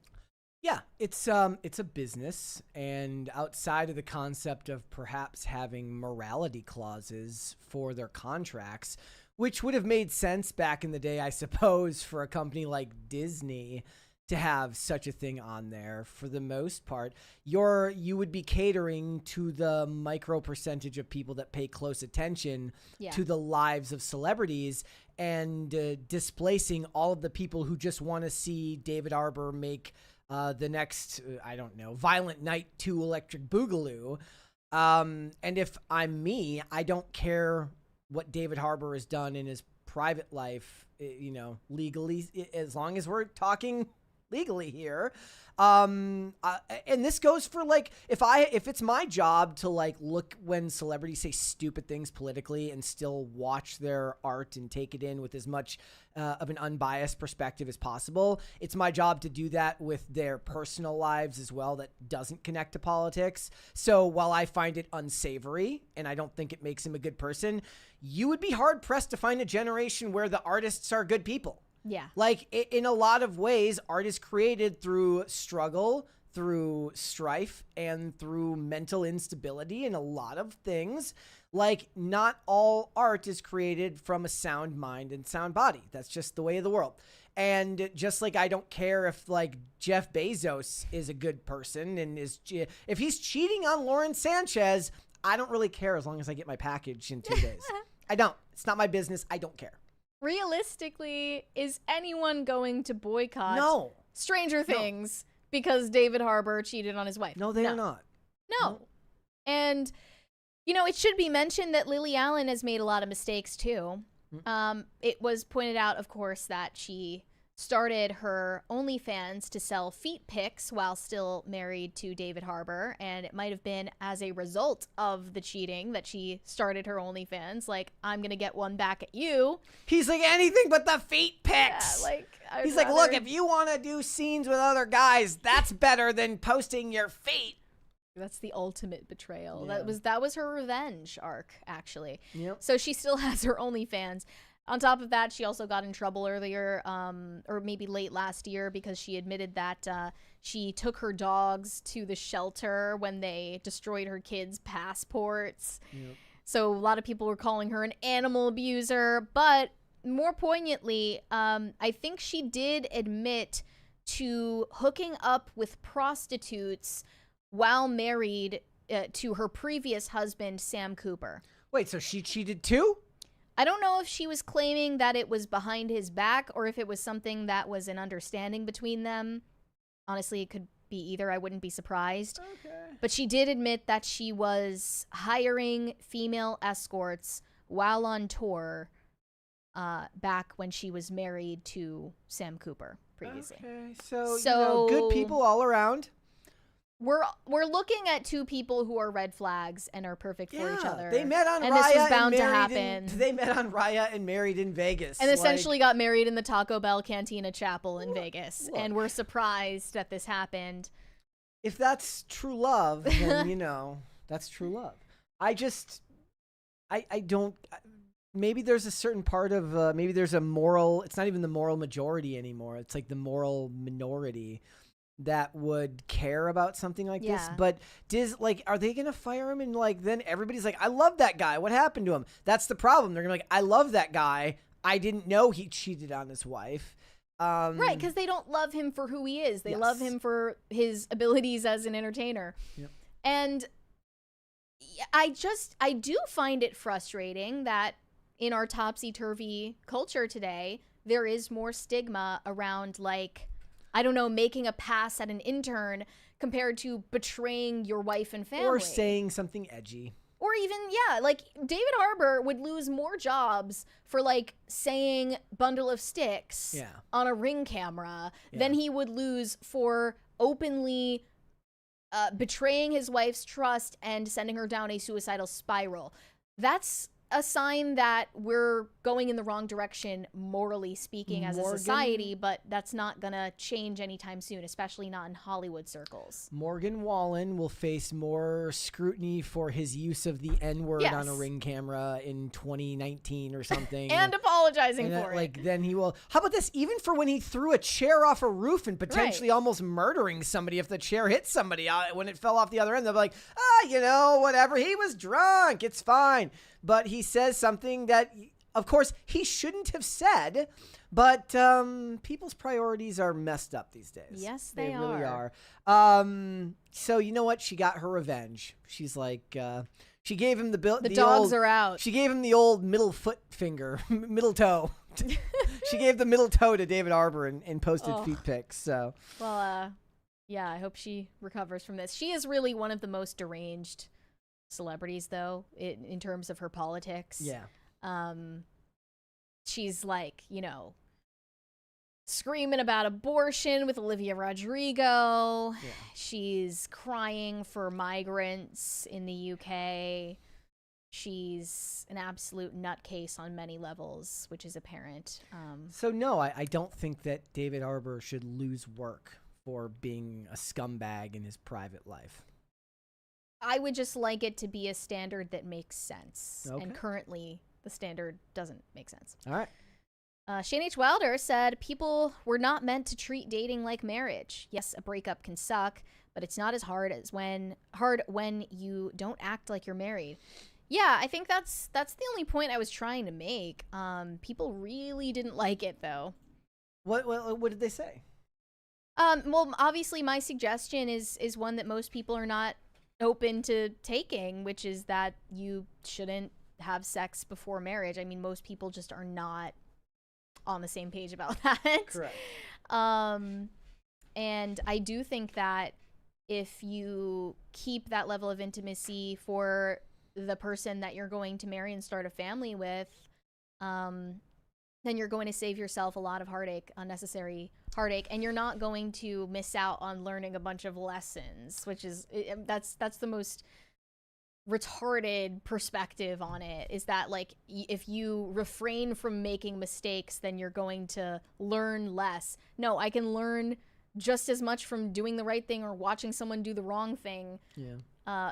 Yeah, it's a business, and outside of the concept of perhaps having morality clauses for their contracts, which would have made sense back in the day, I suppose, for a company like Disney to have such a thing on there. For the most part, you would be catering to the micro percentage of people that pay close attention to the lives of celebrities, and displacing all of the people who just want to see David Harbour make the next, Violent Night 2 Electric Boogaloo. And if I'm me, I don't care what David Harbour has done in his private life, legally, as long as we're talking legally here. And this goes for like, if it's my job to like look when celebrities say stupid things politically and still watch their art and take it in with as much of an unbiased perspective as possible, it's my job to do that with their personal lives as well that doesn't connect to politics. So while I find it unsavory and I don't think it makes him a good person, you would be hard pressed to find a generation where the artists are good people. Yeah. Like, in a lot of ways, art is created through struggle, through strife, and through mental instability and a lot of things. Like, not all art is created from a sound mind and sound body. That's just the way of the world. And just like I don't care if, like, Jeff Bezos is a good person and if he's cheating on Lauren Sanchez, I don't really care as long as I get my package in 2 days. I don't. It's not my business. I don't care. Realistically, is anyone going to boycott Stranger No. Things because David Harbour cheated on his wife? No, they are not. No. And, it should be mentioned that Lily Allen has made a lot of mistakes too. It was pointed out, of course, that she started her OnlyFans to sell feet pics while still married to David Harbour, and it might have been as a result of the cheating that she started her OnlyFans. Like, I'm gonna get one back at you. He's like, anything but the feet pics. Yeah, he's like, look, if you want to do scenes with other guys, that's better than posting your feet. That's the ultimate betrayal. Yeah. That was her revenge arc, actually. Yep. So she still has her OnlyFans. On top of that, she also got in trouble earlier, or maybe late last year, because she admitted that she took her dogs to the shelter when they destroyed her kids' passports. Yep. So a lot of people were calling her an animal abuser. But more poignantly, I think she did admit to hooking up with prostitutes while married to her previous husband, Sam Cooper. Wait, so she cheated too? I don't know if she was claiming that it was behind his back or if it was something that was an understanding between them. Honestly, it could be either. I wouldn't be surprised. Okay. But she did admit that she was hiring female escorts while on tour back when she was married to Sam Cooper previously. Okay, so good people all around. We're looking at two people who are red flags and are perfect for each other. They met on and Raya this was bound and to married happen. They met on Raya and married in Vegas. And essentially got married in the Taco Bell Cantina Chapel in Vegas. look. And we're surprised that this happened. If that's true love, then, that's true love. I don't, maybe there's a certain part of, maybe there's a moral, it's not even the moral majority anymore. It's like the moral minority that would care about something like this. But are they gonna fire him? And then everybody's like, I love that guy. What happened to him? That's the problem. They're gonna be like, I love that guy. I didn't know he cheated on his wife. Right, because they don't love him for who he is. They love him for his abilities as an entertainer. Yep. And I do find it frustrating that in our topsy-turvy culture today, there is more stigma around, like, I don't know, making a pass at an intern compared to betraying your wife and family. Or saying something edgy. Or even, yeah, like David Harbour would lose more jobs for like saying bundle of sticks on a Ring camera than he would lose for openly betraying his wife's trust and sending her down a suicidal spiral. That's a sign that we're going in the wrong direction, morally speaking, as a society, but that's not gonna change anytime soon, especially not in Hollywood circles. Morgan Wallen will face more scrutiny for his use of the N-word on a Ring camera in 2019 or something. And apologizing for it. Like, then he will. How about this? Even for when he threw a chair off a roof and potentially almost murdering somebody if the chair hit somebody when it fell off the other end, they'll be like, whatever. He was drunk. It's fine. But he says something that, of course, he shouldn't have said, but people's priorities are messed up these days. Yes, they really are. So you know what? She got her revenge. She's like, she gave him the dogs are out. She gave him the old middle foot finger, middle toe. She gave the middle toe to David Harbour and posted feet pics. So, well, yeah, I hope she recovers from this. She is really one of the most deranged celebrities, though, in terms of her politics. Yeah. She's like, screaming about abortion with Olivia Rodrigo. Yeah. She's crying for migrants in the UK. She's an absolute nutcase on many levels, which is apparent. So no, I don't think that David Harbour should lose work for being a scumbag in his private life. I would just like it to be a standard that makes sense. Okay. And currently, the standard doesn't make sense. All right. Shane H. Wilder said, people were not meant to treat dating like marriage. Yes, a breakup can suck, but it's not as hard when you don't act like you're married. Yeah, I think that's the only point I was trying to make. People really didn't like it, though. What did they say? Well, obviously, my suggestion is one that most people are not open to taking, which is that you shouldn't have sex before marriage. I mean, most people just are not on the same page about that. Correct. And I do think that if you keep that level of intimacy for the person that you're going to marry and start a family with, then you're going to save yourself a lot of heartache, unnecessary heartache, and you're not going to miss out on learning a bunch of lessons, which is, that's the most retarded perspective on it, is that, like, if you refrain from making mistakes, then you're going to learn less. No, I can learn just as much from doing the right thing or watching someone do the wrong thing. Yeah.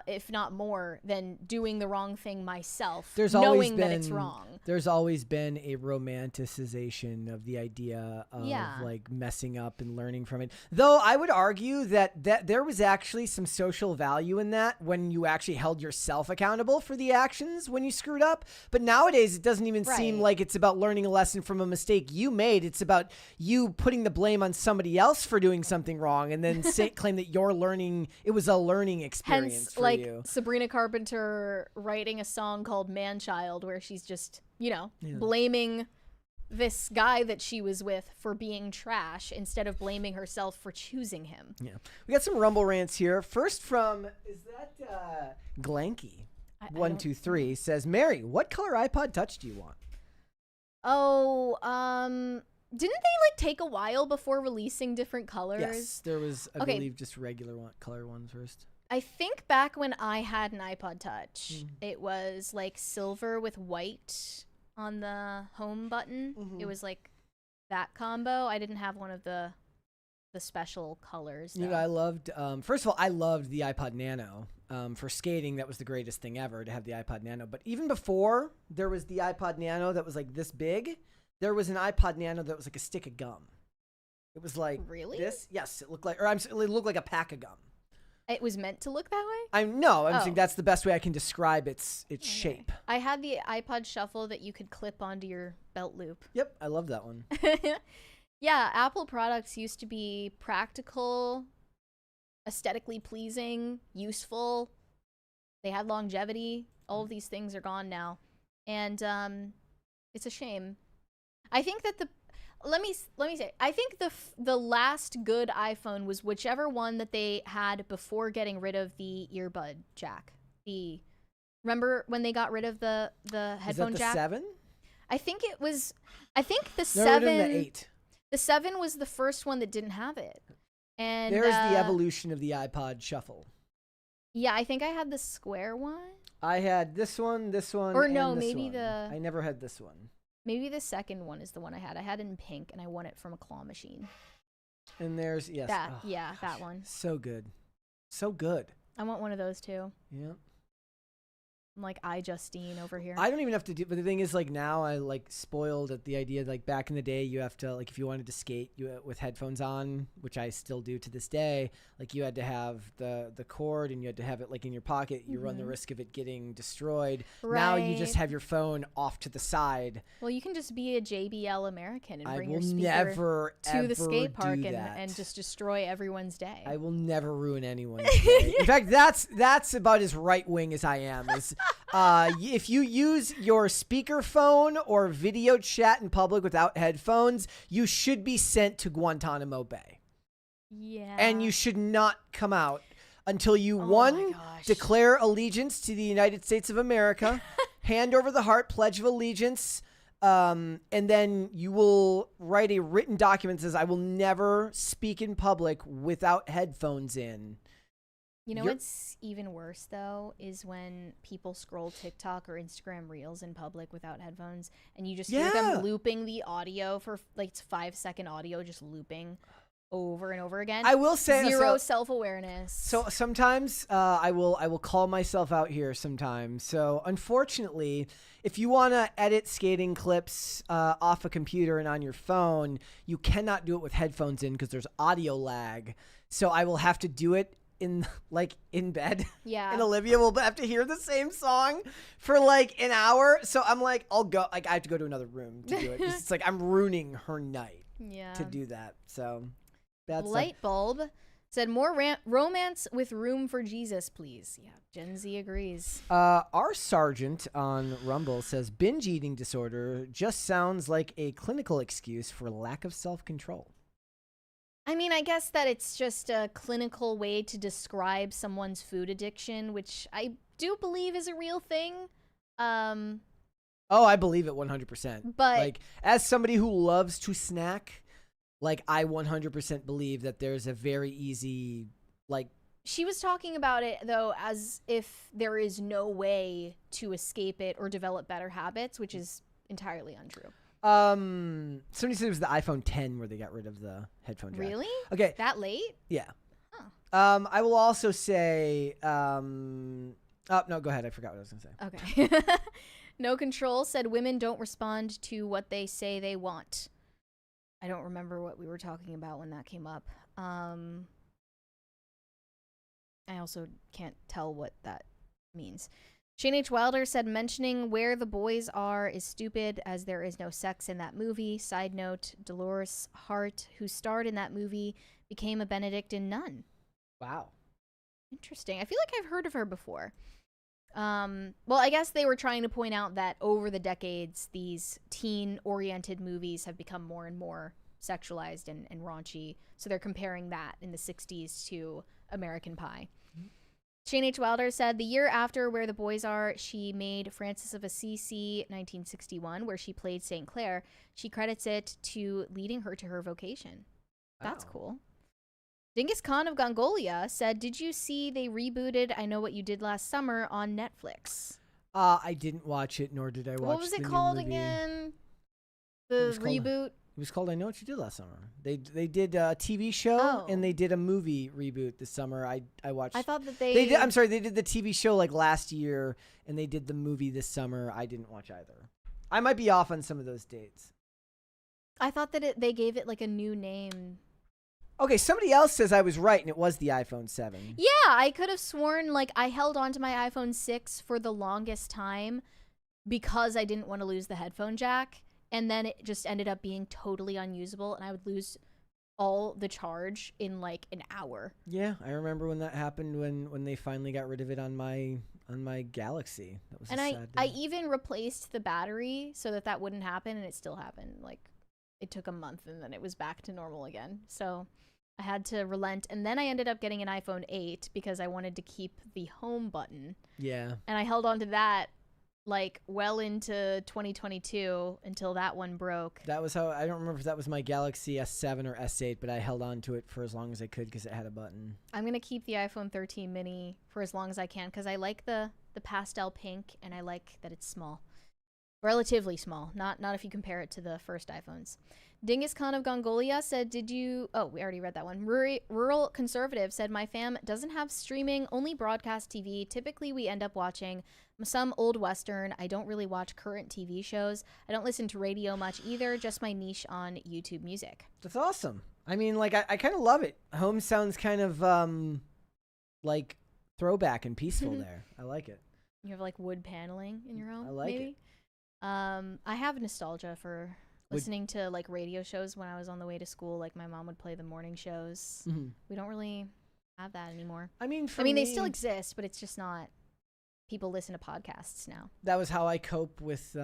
If not more, than doing the wrong thing myself, knowing that it's wrong. There's always been a romanticization of the idea of like messing up and learning from it. Though I would argue that there was actually some social value in that when you actually held yourself accountable for the actions when you screwed up. But nowadays it doesn't even seem like it's about learning a lesson from a mistake you made. It's about you putting the blame on somebody else for doing something wrong and then claim that you're learning. It was a learning experience. Hence, for like you. Sabrina Carpenter writing a song called Man-Child, where she's just, blaming this guy that she was with for being trash instead of blaming herself for choosing him. Yeah. We got some Rumble rants here. First from, is that Glanky? 123 says, Mary, what color iPod Touch do you want? Oh, didn't they like take a while before releasing different colors? Yes, there was, I believe, just regular color ones first. I think back when I had an iPod Touch, it was like silver with white on the home button. It was like that combo. I didn't have one of the special colors, though. I loved, first of all, I loved the iPod Nano. For skating, that was the greatest thing ever to have the iPod Nano. But even before there was the iPod Nano that was like this big, there was an iPod Nano that was like a stick of gum. It was like this. Yes, it looked like, it looked like a pack of gum. It was meant to look that way? I'm saying that's the best way I can describe its shape. I had the iPod Shuffle that you could clip onto your belt loop. Yep, I love that one. Yeah, Apple products used to be practical, aesthetically pleasing, useful. They had longevity. All of these things are gone now. And it's a shame. I think that let me say, I think the last good iPhone was whichever one that they had before getting rid of the earbud jack. Remember when they got rid of the headphone jack? Is that the 7? I think the No, 7 the 8. The 7 was the first one that didn't have it. And There's the evolution of the iPod Shuffle. Yeah, I think I had the square one. I had this one, Or and no, this maybe one. the I never had this one. Maybe the second one is the one I had. I had it in pink and I won it from a claw machine. And there's that oh, yeah, gosh, that one. So good. So good. I want one of those too. Yeah. I'm like Justine over here. I don't even have to do, but the thing is, like, now I like spoiled at the idea, like, back in the day, you have to, like, if you wanted to skate with headphones on, which I still do to this day, like, you had to have the cord and you had to have it like in your pocket. You run the risk of it getting destroyed. Right. Now you just have your phone off to the side. Well, you can just be a JBL American and bring your I will speaker never, to the skate ever park do that. and just destroy everyone's day. I will never ruin anyone's day. In fact, that's about as right wing as I am. Is if you use your speakerphone or video chat in public without headphones, you should be sent to Guantanamo Bay. Yeah. And you should not come out until you, Oh one, my gosh. declare allegiance to the United States of America, hand over the heart, pledge of allegiance, and then you will write a written document that says, I will never speak in public without headphones in. You know what's even worse, though, is when people scroll TikTok or Instagram Reels in public without headphones, and you just hear them looping the audio for, like, it's 5-second audio, just looping over and over again. I will say zero self-awareness. So sometimes I will call myself out here sometimes. So unfortunately, if you want to edit skating clips off a computer and on your phone, you cannot do it with headphones in because there's audio lag. So I will have to do it in bed. Yeah. And Olivia will have to hear the same song for like an hour. So I'm like, I'll go, like, I have to go to another room to do it. 'Cause it's like I'm ruining her night to do that. So that's Light bulb said more romance with room for Jesus, please. Yeah, Gen Z agrees. Our sergeant on Rumble says binge eating disorder just sounds like a clinical excuse for lack of self-control. I mean, I guess that it's just a clinical way to describe someone's food addiction, which I do believe is a real thing. Oh, I believe it 100%. But like, as somebody who loves to snack, like, I 100% believe that there's a very easy, like... She was talking about it, though, as if there is no way to escape it or develop better habits, which is entirely untrue. Somebody said it was the iPhone 10 where they got rid of the headphone jack. Really? Okay. That late? Yeah. Oh. I will also say, oh, no, go ahead. I forgot what I was going to say. Okay. No Control said women don't respond to what they say they want. I don't remember what we were talking about when that came up. I also can't tell what that means. Shane H. Wilder said mentioning where the boys are is stupid as there is no sex in that movie. Side note, Dolores Hart, who starred in that movie, became a Benedictine nun. Wow. Interesting. I feel like I've heard of her before. Well, I guess they were trying to point out that over the decades, these teen-oriented movies have become more and more sexualized and raunchy. So they're comparing that in the 60s to American Pie. Shane H. Wilder said the year after Where the Boys Are, she made Francis of Assisi 1961, where she played St. Clair. She credits it to leading her to her vocation. That's cool. Genghis Khan of Gongolia said, did you see they rebooted I Know What You Did Last Summer on Netflix? I didn't watch it, nor did I watch What was it called again? The reboot? It was called I Know What You Did Last Summer. They did a TV show and they did a movie reboot this summer. I watched. I thought that they did, I'm sorry, they did the TV show like last year and they did the movie this summer. I didn't watch either. I might be off on some of those dates. I thought that they gave it like a new name. Okay, somebody else says I was right and it was the iPhone 7. Yeah, I could have sworn like I held on to my iPhone 6 for the longest time because I didn't want to lose the headphone jack. and then it just ended up being totally unusable, and I would lose all the charge in like an hour. Yeah, I remember when that happened when they finally got rid of it on my Galaxy. That was And a sad day. I even replaced the battery so that wouldn't happen, and it still happened. Like, it took a month, and then it was back to normal again. So I had to relent, and then I ended up getting an iPhone 8 because I wanted to keep the home button. Yeah. And I held on to that like well into 2022 until that one broke. That was how, I don't remember if that was my Galaxy S7 or S8, but I held on to it for as long as I could because it had a button. I'm going to keep the iPhone 13 mini for as long as I can because I like the pastel pink, and I like that it's small. Relatively small, not if you compare it to the first iPhones. Dingus Khan of Gongolia said, oh, we already read that one. Rural Conservative said, my fam doesn't have streaming, only broadcast TV. Typically, we end up watching some old Western. I don't really watch current TV shows. I don't listen to radio much either, just my niche on YouTube Music. That's awesome. I mean, like, I kind of love it. Home sounds kind of, like, throwback and peaceful there. I like it. You have, like, wood paneling in your home, I like maybe? it. I have nostalgia for listening to like radio shows when I was on the way to school. Like my mom would play the morning shows. Mm-hmm. We don't really have that anymore. I mean, they still exist, but it's just not. People listen to podcasts now. That was how I cope with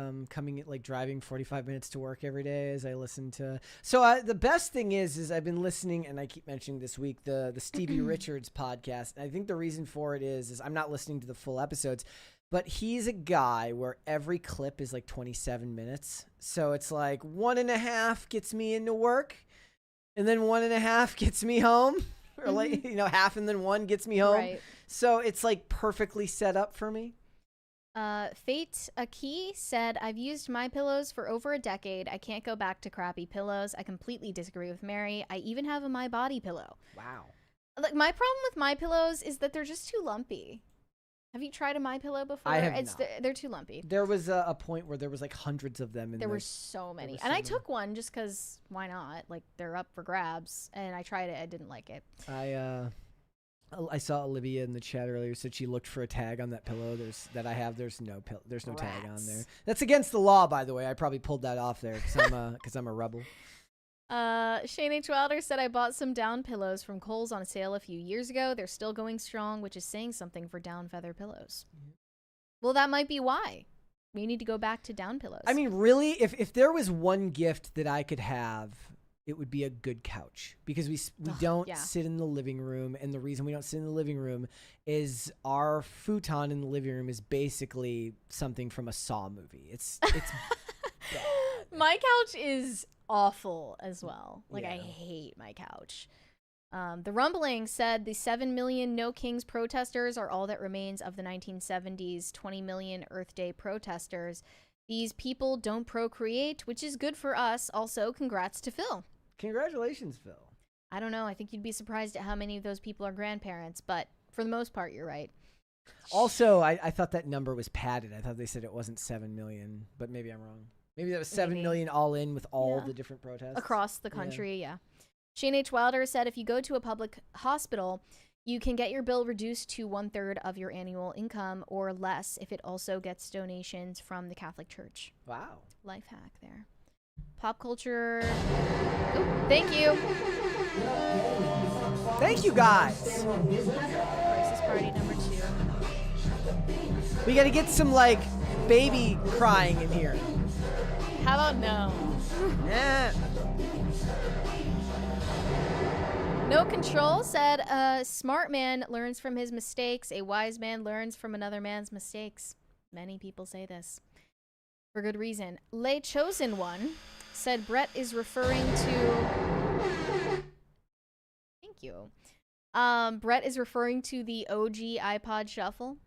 driving 45 minutes to work every day as I listen to. So the best thing is I've been listening, and I keep mentioning this week, the Stevie Richards podcast. And I think the reason for it is I'm not listening to the full episodes, but he's a guy where every clip is like 27 minutes. So it's like 1.5 gets me into work, and then 1.5 gets me home. Or like, half and then 1 gets me home. Right. So it's like perfectly set up for me. Fate Aki said, I've used my pillows for over a decade. I can't go back to crappy pillows. I completely disagree with Mary. I even have a My Body pillow. Wow. Like, my problem with my pillows is that they're just too lumpy. Have you tried a My Pillow before? I have not. They're too lumpy. There was a point where there was like hundreds of them. There were so many. And I took one just because why not? Like, they're up for grabs. And I tried it. I didn't like it. I saw Olivia in the chat earlier, said she looked for a tag on that pillow. There's no tag on there. That's against the law, by the way. I probably pulled that off there because I'm a rebel. Shane H. Wilder said, I bought some down pillows from Kohl's on sale a few years ago. They're still going strong, which is saying something for down feather pillows. Well, that might be why. We need to go back to down pillows. I mean, really, if there was one gift that I could have, it would be a good couch, because we don't sit in the living room. And the reason we don't sit in the living room is our futon in the living room is basically something from a Saw movie. It's bad. My couch is awful as well. Like, I hate my couch. The Rumbling said the 7 million No Kings protesters are all that remains of the 1970s 20 million Earth Day protesters. These people don't procreate, which is good for us. Also, congrats to Phil. Congratulations, Phil. I don't know. I think you'd be surprised at how many of those people are grandparents, but for the most part, you're right. Also, I thought that number was padded. I thought they said it wasn't 7 million, but maybe I'm wrong. Maybe that was 7 million all in with all the different protests. Across the country, yeah. Shane H. Wilder said, if you go to a public hospital, you can get your bill reduced to 1/3 of your annual income or less if it also gets donations from the Catholic Church. Wow. Life hack there. Pop culture. Oh, thank you. Thank you, guys. Crisis Party number 2. We got to get some, like, baby crying in here. How about no? No Control said, a smart man learns from his mistakes. A wise man learns from another man's mistakes. Many people say this. For good reason. Le Chosen One said Brett is referring to... Thank you. Brett is referring to the OG iPod Shuffle.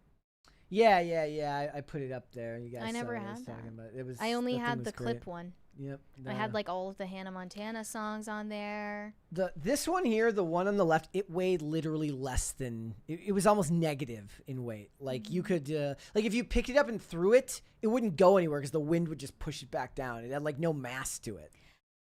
Yeah. I put it up there. You guys I never saw what I was had that. talking about. It was, I only that thing had was the great. clip one. Yep. I had like all of the Hannah Montana songs on there. This one here, the one on the left, it weighed literally less than, it was almost negative in weight. Like you could, like if you picked it up and threw it, it wouldn't go anywhere because the wind would just push it back down. It had like no mass to it.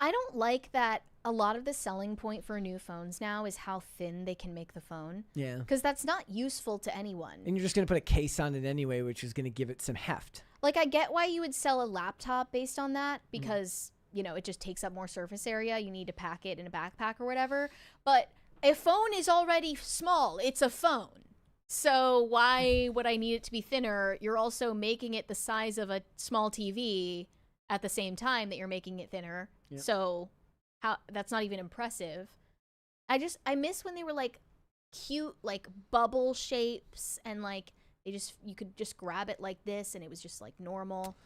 I don't like that a lot of the selling point for new phones now is how thin they can make the phone. Yeah. Because that's not useful to anyone. And you're just going to put a case on it anyway, which is going to give it some heft. Like, I get why you would sell a laptop based on that because, you know, it just takes up more surface area. You need to pack it in a backpack or whatever. But a phone is already small. It's a phone. So why would I need it to be thinner? You're also making it the size of a small TV at the same time that you're making it thinner. Yep. So that's not even impressive. I miss when they were like cute, like bubble shapes and like you could just grab it like this and it was just like normal.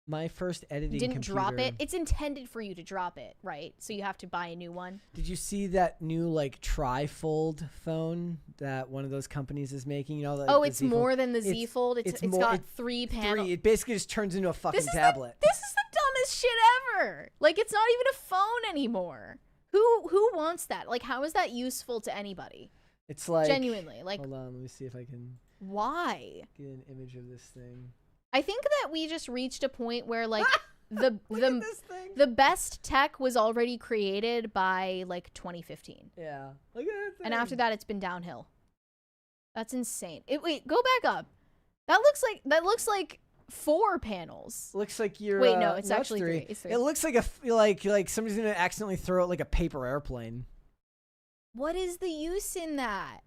My first editing You didn't computer, drop it. It's intended for you to drop it, right? So you have to buy a new one. Did you see that new like trifold phone that one of those companies is making? You know, like Oh, the it's Z Fold? more than the Z Fold. It's got 3 panels. It basically just turns into a fucking tablet. This is the dumbest shit ever. Like, it's not even a phone anymore. Who wants that? Like, how is that useful to anybody? It's like genuinely, like, hold on, let me see if I can why get an image of this thing. I think that we just reached a point where like the best tech was already created by like 2015. Yeah. Look at that thing. And after that it's been downhill. That's insane. Wait, go back up. That looks like 4 panels. Looks like you're Wait, no, it's actually 3. It's 3. It looks like like somebody's going to accidentally throw out like a paper airplane. What is the use in that?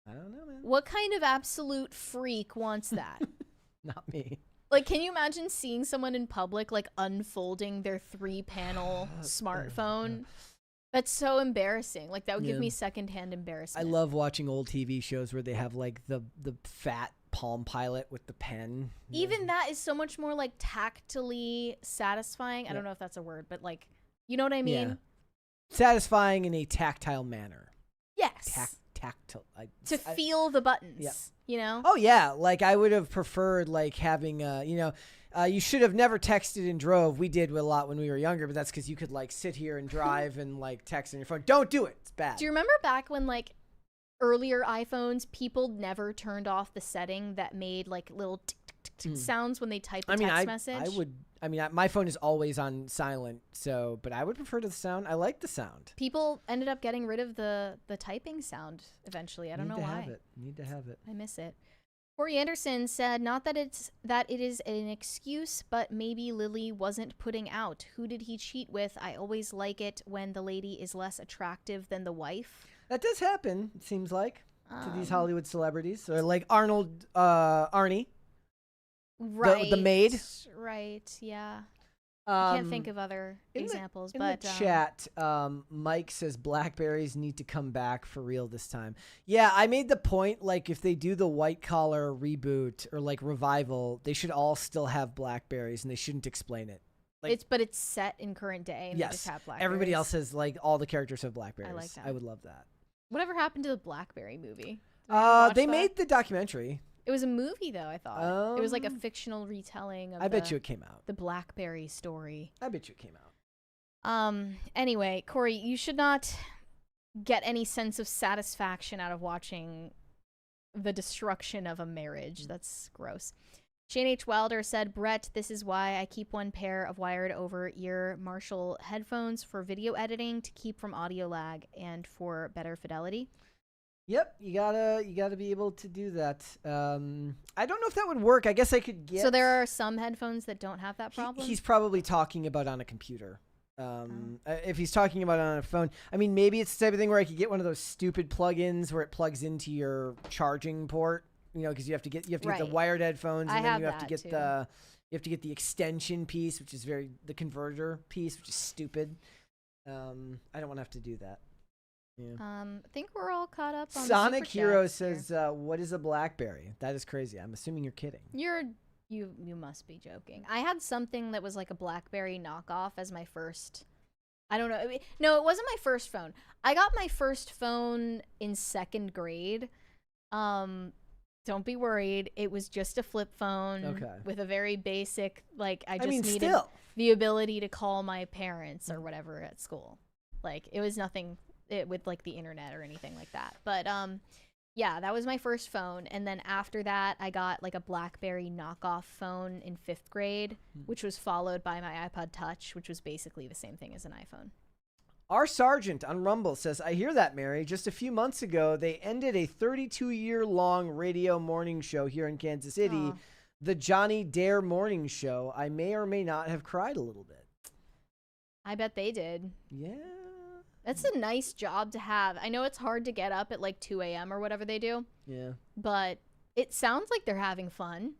I don't know, man. What kind of absolute freak wants that? Not me. Like, can you imagine seeing someone in public, like, unfolding their 3-panel smartphone? That's so embarrassing. Like, that would give me secondhand embarrassment. I love watching old TV shows where they have, like, the fat Palm Pilot with the pen. Even that is so much more, like, tactily satisfying. I don't know if that's a word, but, like, you know what I mean? Yeah. Satisfying in a tactile manner. Yes. Tactile. To feel the buttons, you know? Oh, yeah. Like, I would have preferred, like, having, you know, you should have never texted and drove. We did a lot when we were younger, but that's because you could, like, sit here and drive and, like, text on your phone. Don't do it. It's bad. Do you remember back when, like, earlier iPhones, people never turned off the setting that made, like, little tick sounds when they typed a text message? My phone is always on silent, but I would prefer the sound. I like the sound. People ended up getting rid of the typing sound eventually. I don't know why. Need to have it. I miss it. Corey Anderson said, not that it is an excuse, but maybe Lily wasn't putting out. Who did he cheat with? I always like it when the lady is less attractive than the wife. That does happen, it seems like, to these Hollywood celebrities. Or like Arnie. Right. The maid. Right, yeah. I can't think of other examples. In the chat, Mike says Blackberries need to come back for real this time. Yeah, I made the point, like, if they do the white collar reboot or, like, revival, they should all still have Blackberries, and they shouldn't explain it. Like, but it's set in current day, and they just have Blackberries. Everybody else has, like, all the characters have Blackberries. I like that. I would love that. Whatever happened to the Blackberry movie? They made the documentary. It was a movie, though, I thought. It was like a fictional retelling of bet you it came out. The Blackberry story. I bet you it came out. Anyway, Corey, you should not get any sense of satisfaction out of watching the destruction of a marriage. That's gross. Shane H. Wilder said, Brett, this is why I keep one pair of wired over-ear Marshall headphones for video editing to keep from audio lag and for better fidelity. Yep, you gotta be able to do that. I don't know if that would work. I guess I could get. So there are some headphones that don't have that problem. He's probably talking about on a computer. If he's talking about it on a phone, I mean, maybe it's the type of thing where I could get one of those stupid plugins where it plugs into your charging port. You know, because you have to get the wired headphones, and then you have to get the extension piece, which is the converter piece, which is stupid. I don't want to have to do that. Yeah. I think we're all caught up on Sonic the Hero says, what is a BlackBerry? That is crazy. I'm assuming you're kidding. You must be joking. I had something that was like a BlackBerry knockoff as my first. I don't know. No, it wasn't my first phone. I got my first phone in 2nd grade. Don't be worried. It was just a flip phone with a very basic, like, I needed the ability to call my parents or whatever at school. Like, it was nothing with like the internet or anything like that. But Yeah, that was my first phone. And then after that, I got like a BlackBerry knockoff phone in 5th grade, which was followed by my iPod Touch, which was basically the same thing as an iPhone. Our Sergeant on Rumble says, I hear that, Mary. Just a few months ago, they ended a 32-year-long radio morning show here in Kansas City, the Johnny Dare Morning Show. I may or may not have cried a little bit. I bet they did. Yeah. That's a nice job to have. I know it's hard to get up at like 2 a.m. or whatever they do. Yeah. But it sounds like they're having fun.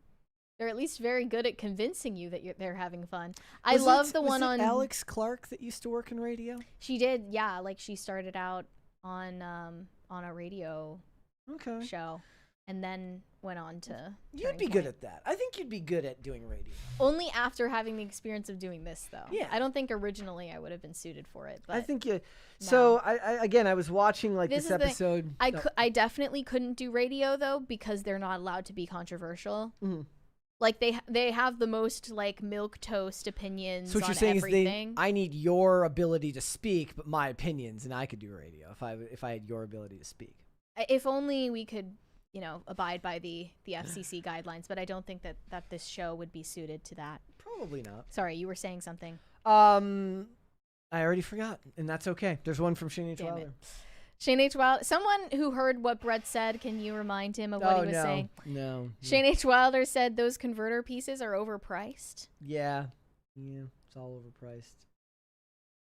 They're at least very good at convincing you that they're having fun. I love the one on Alex Clark that used to work in radio. She did, yeah. Like she started out on a radio show, and then went on to. You'd be good at that. I think you'd be good at doing radio. Only after having the experience of doing this, though. Yeah. I don't think originally I would have been suited for it. But I think you. So I was watching like this episode. I definitely couldn't do radio though because they're not allowed to be controversial. Mm-hmm. Like they have the most like milquetoast opinions. So what you're saying is I need your ability to speak, but my opinions, and I could do radio if I had your ability to speak. If only we could, abide by the FCC guidelines. But I don't think that this show would be suited to that. Probably not. Sorry, you were saying something. I already forgot, and that's okay. There's one from Shane H. Wilder. Shane H. Wilder. Someone who heard what Brett said, can you remind him of what he was saying? No. Shane H. Wilder said those converter pieces are overpriced. Yeah, it's all overpriced.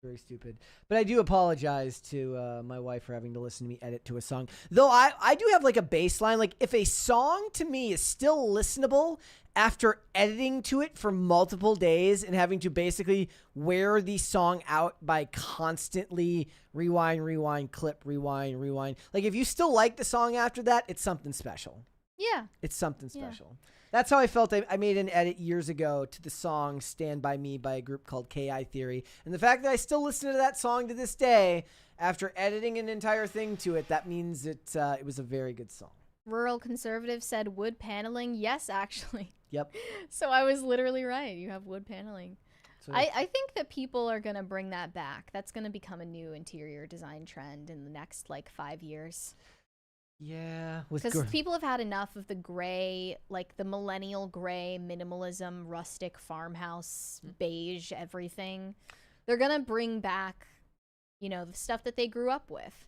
Very stupid. But I do apologize to my wife for having to listen to me edit to a song. Though I do have like a baseline. Like if a song to me is still listenable after editing to it for multiple days and having to basically wear the song out by constantly rewind, clip, rewind. Like if you still like the song after that, it's something special. Yeah. It's something special. That's how I felt. I made an edit years ago to the song Stand By Me by a group called KI Theory. And the fact that I still listen to that song to this day after editing an entire thing to it, that means it was a very good song. Rural Conservative said wood paneling. Yes, actually. Yep. So I was literally right. You have wood paneling. So I think that people are going to bring that back. That's going to become a new interior design trend in the next 5 years. Yeah. Because people have had enough of the gray, like the millennial gray, minimalism, rustic farmhouse, beige, everything. They're going to bring back, the stuff that they grew up with.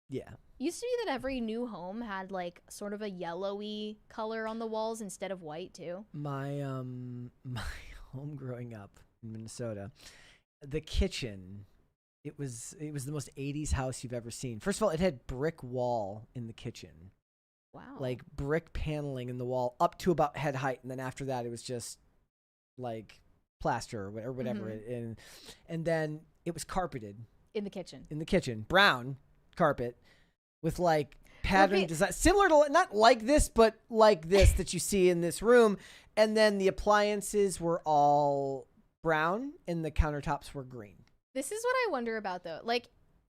Yeah. Used to be that every new home had sort of a yellowy color on the walls instead of white too. My home growing up in Minnesota, the kitchen, it was the most 80s house you've ever seen. First of all, it had brick wall in the kitchen. Wow. Like brick paneling in the wall up to about head height, and then after that it was just like plaster or whatever. Mm-hmm. And then it was carpeted in the kitchen. Brown carpet with pattern design, similar to not like this, but like this that you see in this room. And then the appliances were all brown and the countertops were green. This is what I wonder about though.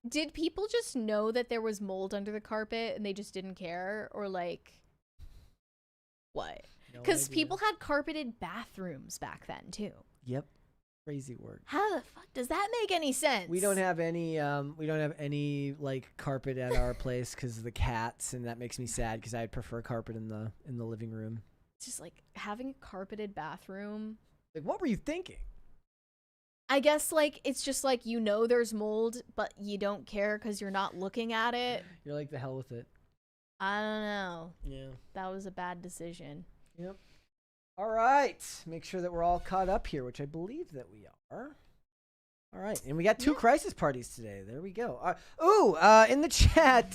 Did people just know that there was mold under the carpet and they just didn't care, or what? Because people had carpeted bathrooms back then too. Yep. Crazy work. How the fuck does that make any sense? We don't have any carpet at our place because of the cats, and that makes me sad because I'd prefer carpet in the living room. It's just having a carpeted bathroom. What were you thinking? I guess it's just there's mold, but you don't care because you're not looking at it. You're the hell with it. I don't know. Yeah. That was a bad decision. Yep. All right. Make sure that we're all caught up here, which I believe that we are. All right. And we got 2 crisis parties today. There we go. In the chat,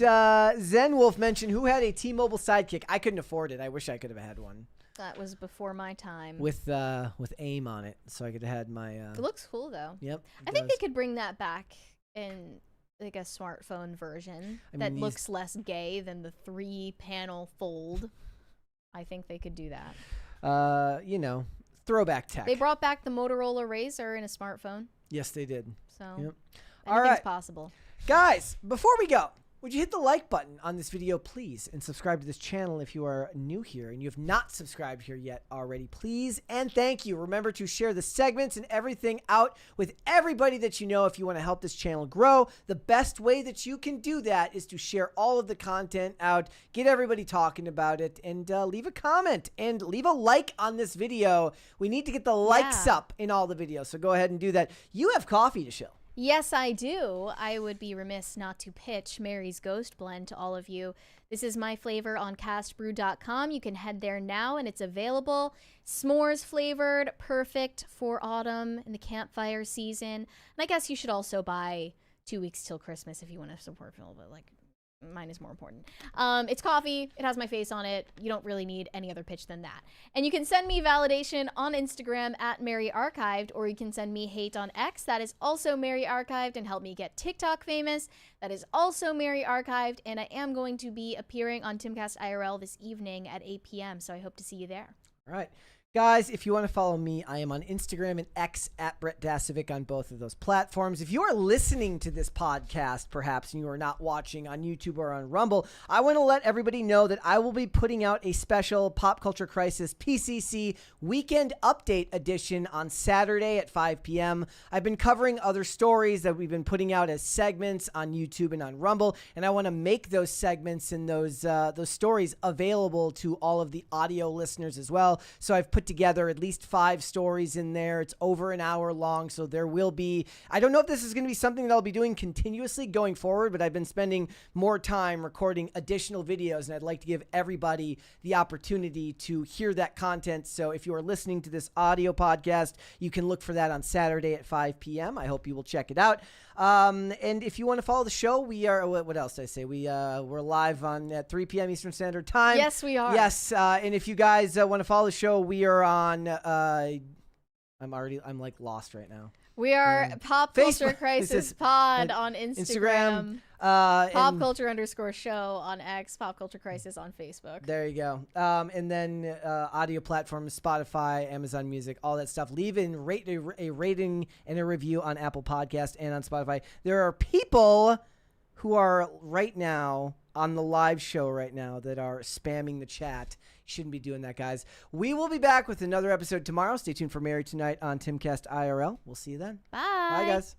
Zen Wolf mentioned who had a T-Mobile Sidekick. I couldn't afford it. I wish I could have had one. That was before my time. With AIM on it, so I could have had my... It looks cool, though. Yep. I think they could bring that back in a smartphone version that looks less gay than the 3-panel fold. I think they could do that. Throwback tech. They brought back the Motorola Razr in a smartphone. Yes, they did. So, yep. Anything's possible. Guys, before we go, Would you hit the like button on this video, please, and subscribe to this channel if you are new here and you have not subscribed here yet already, please, and thank you. Remember to share the segments and everything out with everybody that you know if you want to help this channel grow. The best way that you can do that is to share all of the content out, get everybody talking about it, and leave a comment and leave a like on this video. We need to get the likes up in all the videos, so go ahead and do that. You have coffee to show. Yes, I do. I would be remiss not to pitch Mary's Ghost Blend to all of you. This is my flavor on castbrew.com. You can head there now and it's available. S'mores flavored, perfect for autumn and the campfire season. And I guess you should also buy 2 weeks till Christmas if you want to support a little bit. Like, mine is more important. It's coffee. It has my face on it. You don't really need any other pitch than that. And you can send me validation on Instagram at MaryArchived, or you can send me hate on X. That is also MaryArchived, and help me get TikTok famous. That is also MaryArchived, and I am going to be appearing on Timcast IRL this evening at 8 p.m., so I hope to see you there. All right. Guys, if you want to follow me, I am on Instagram and X at Brett Dasovic on both of those platforms. If you are listening to this podcast, perhaps, and you are not watching on YouTube or on Rumble, I want to let everybody know that I will be putting out a special Pop Culture Crisis PCC Weekend Update edition on Saturday at 5 p.m. I've been covering other stories that we've been putting out as segments on YouTube and on Rumble, and I want to make those segments and those stories available to all of the audio listeners as well. So I've put together at least 5 stories in there. It's over an hour long, so there will be, I don't know if this is going to be something that I'll be doing continuously going forward, but I've been spending more time recording additional videos, and I'd like to give everybody the opportunity to hear that content. So if you are listening to this audio podcast, you can look for that on Saturday at 5 p.m. I hope you will check it out. And if you want to follow the show, we are, what else did I say? We're live at 3 p.m. Eastern Standard Time. Yes, we are. Yes. And if you guys want to follow the show, we are on, I'm like lost right now. We are Pop Culture Facebook. Crisis Pod on Instagram. Pop Culture _ show on X. Pop Culture Crisis on Facebook. There you go. And then audio platforms, Spotify, Amazon Music, all that stuff. Leave a rating and a review on Apple Podcast and on Spotify. There are people who are right now on the live show right now that are spamming the chat. Shouldn't be doing that, guys. We will be back with another episode tomorrow. Stay tuned for Mary Tonight on Timcast IRL. We'll see you then. Bye. Bye, guys.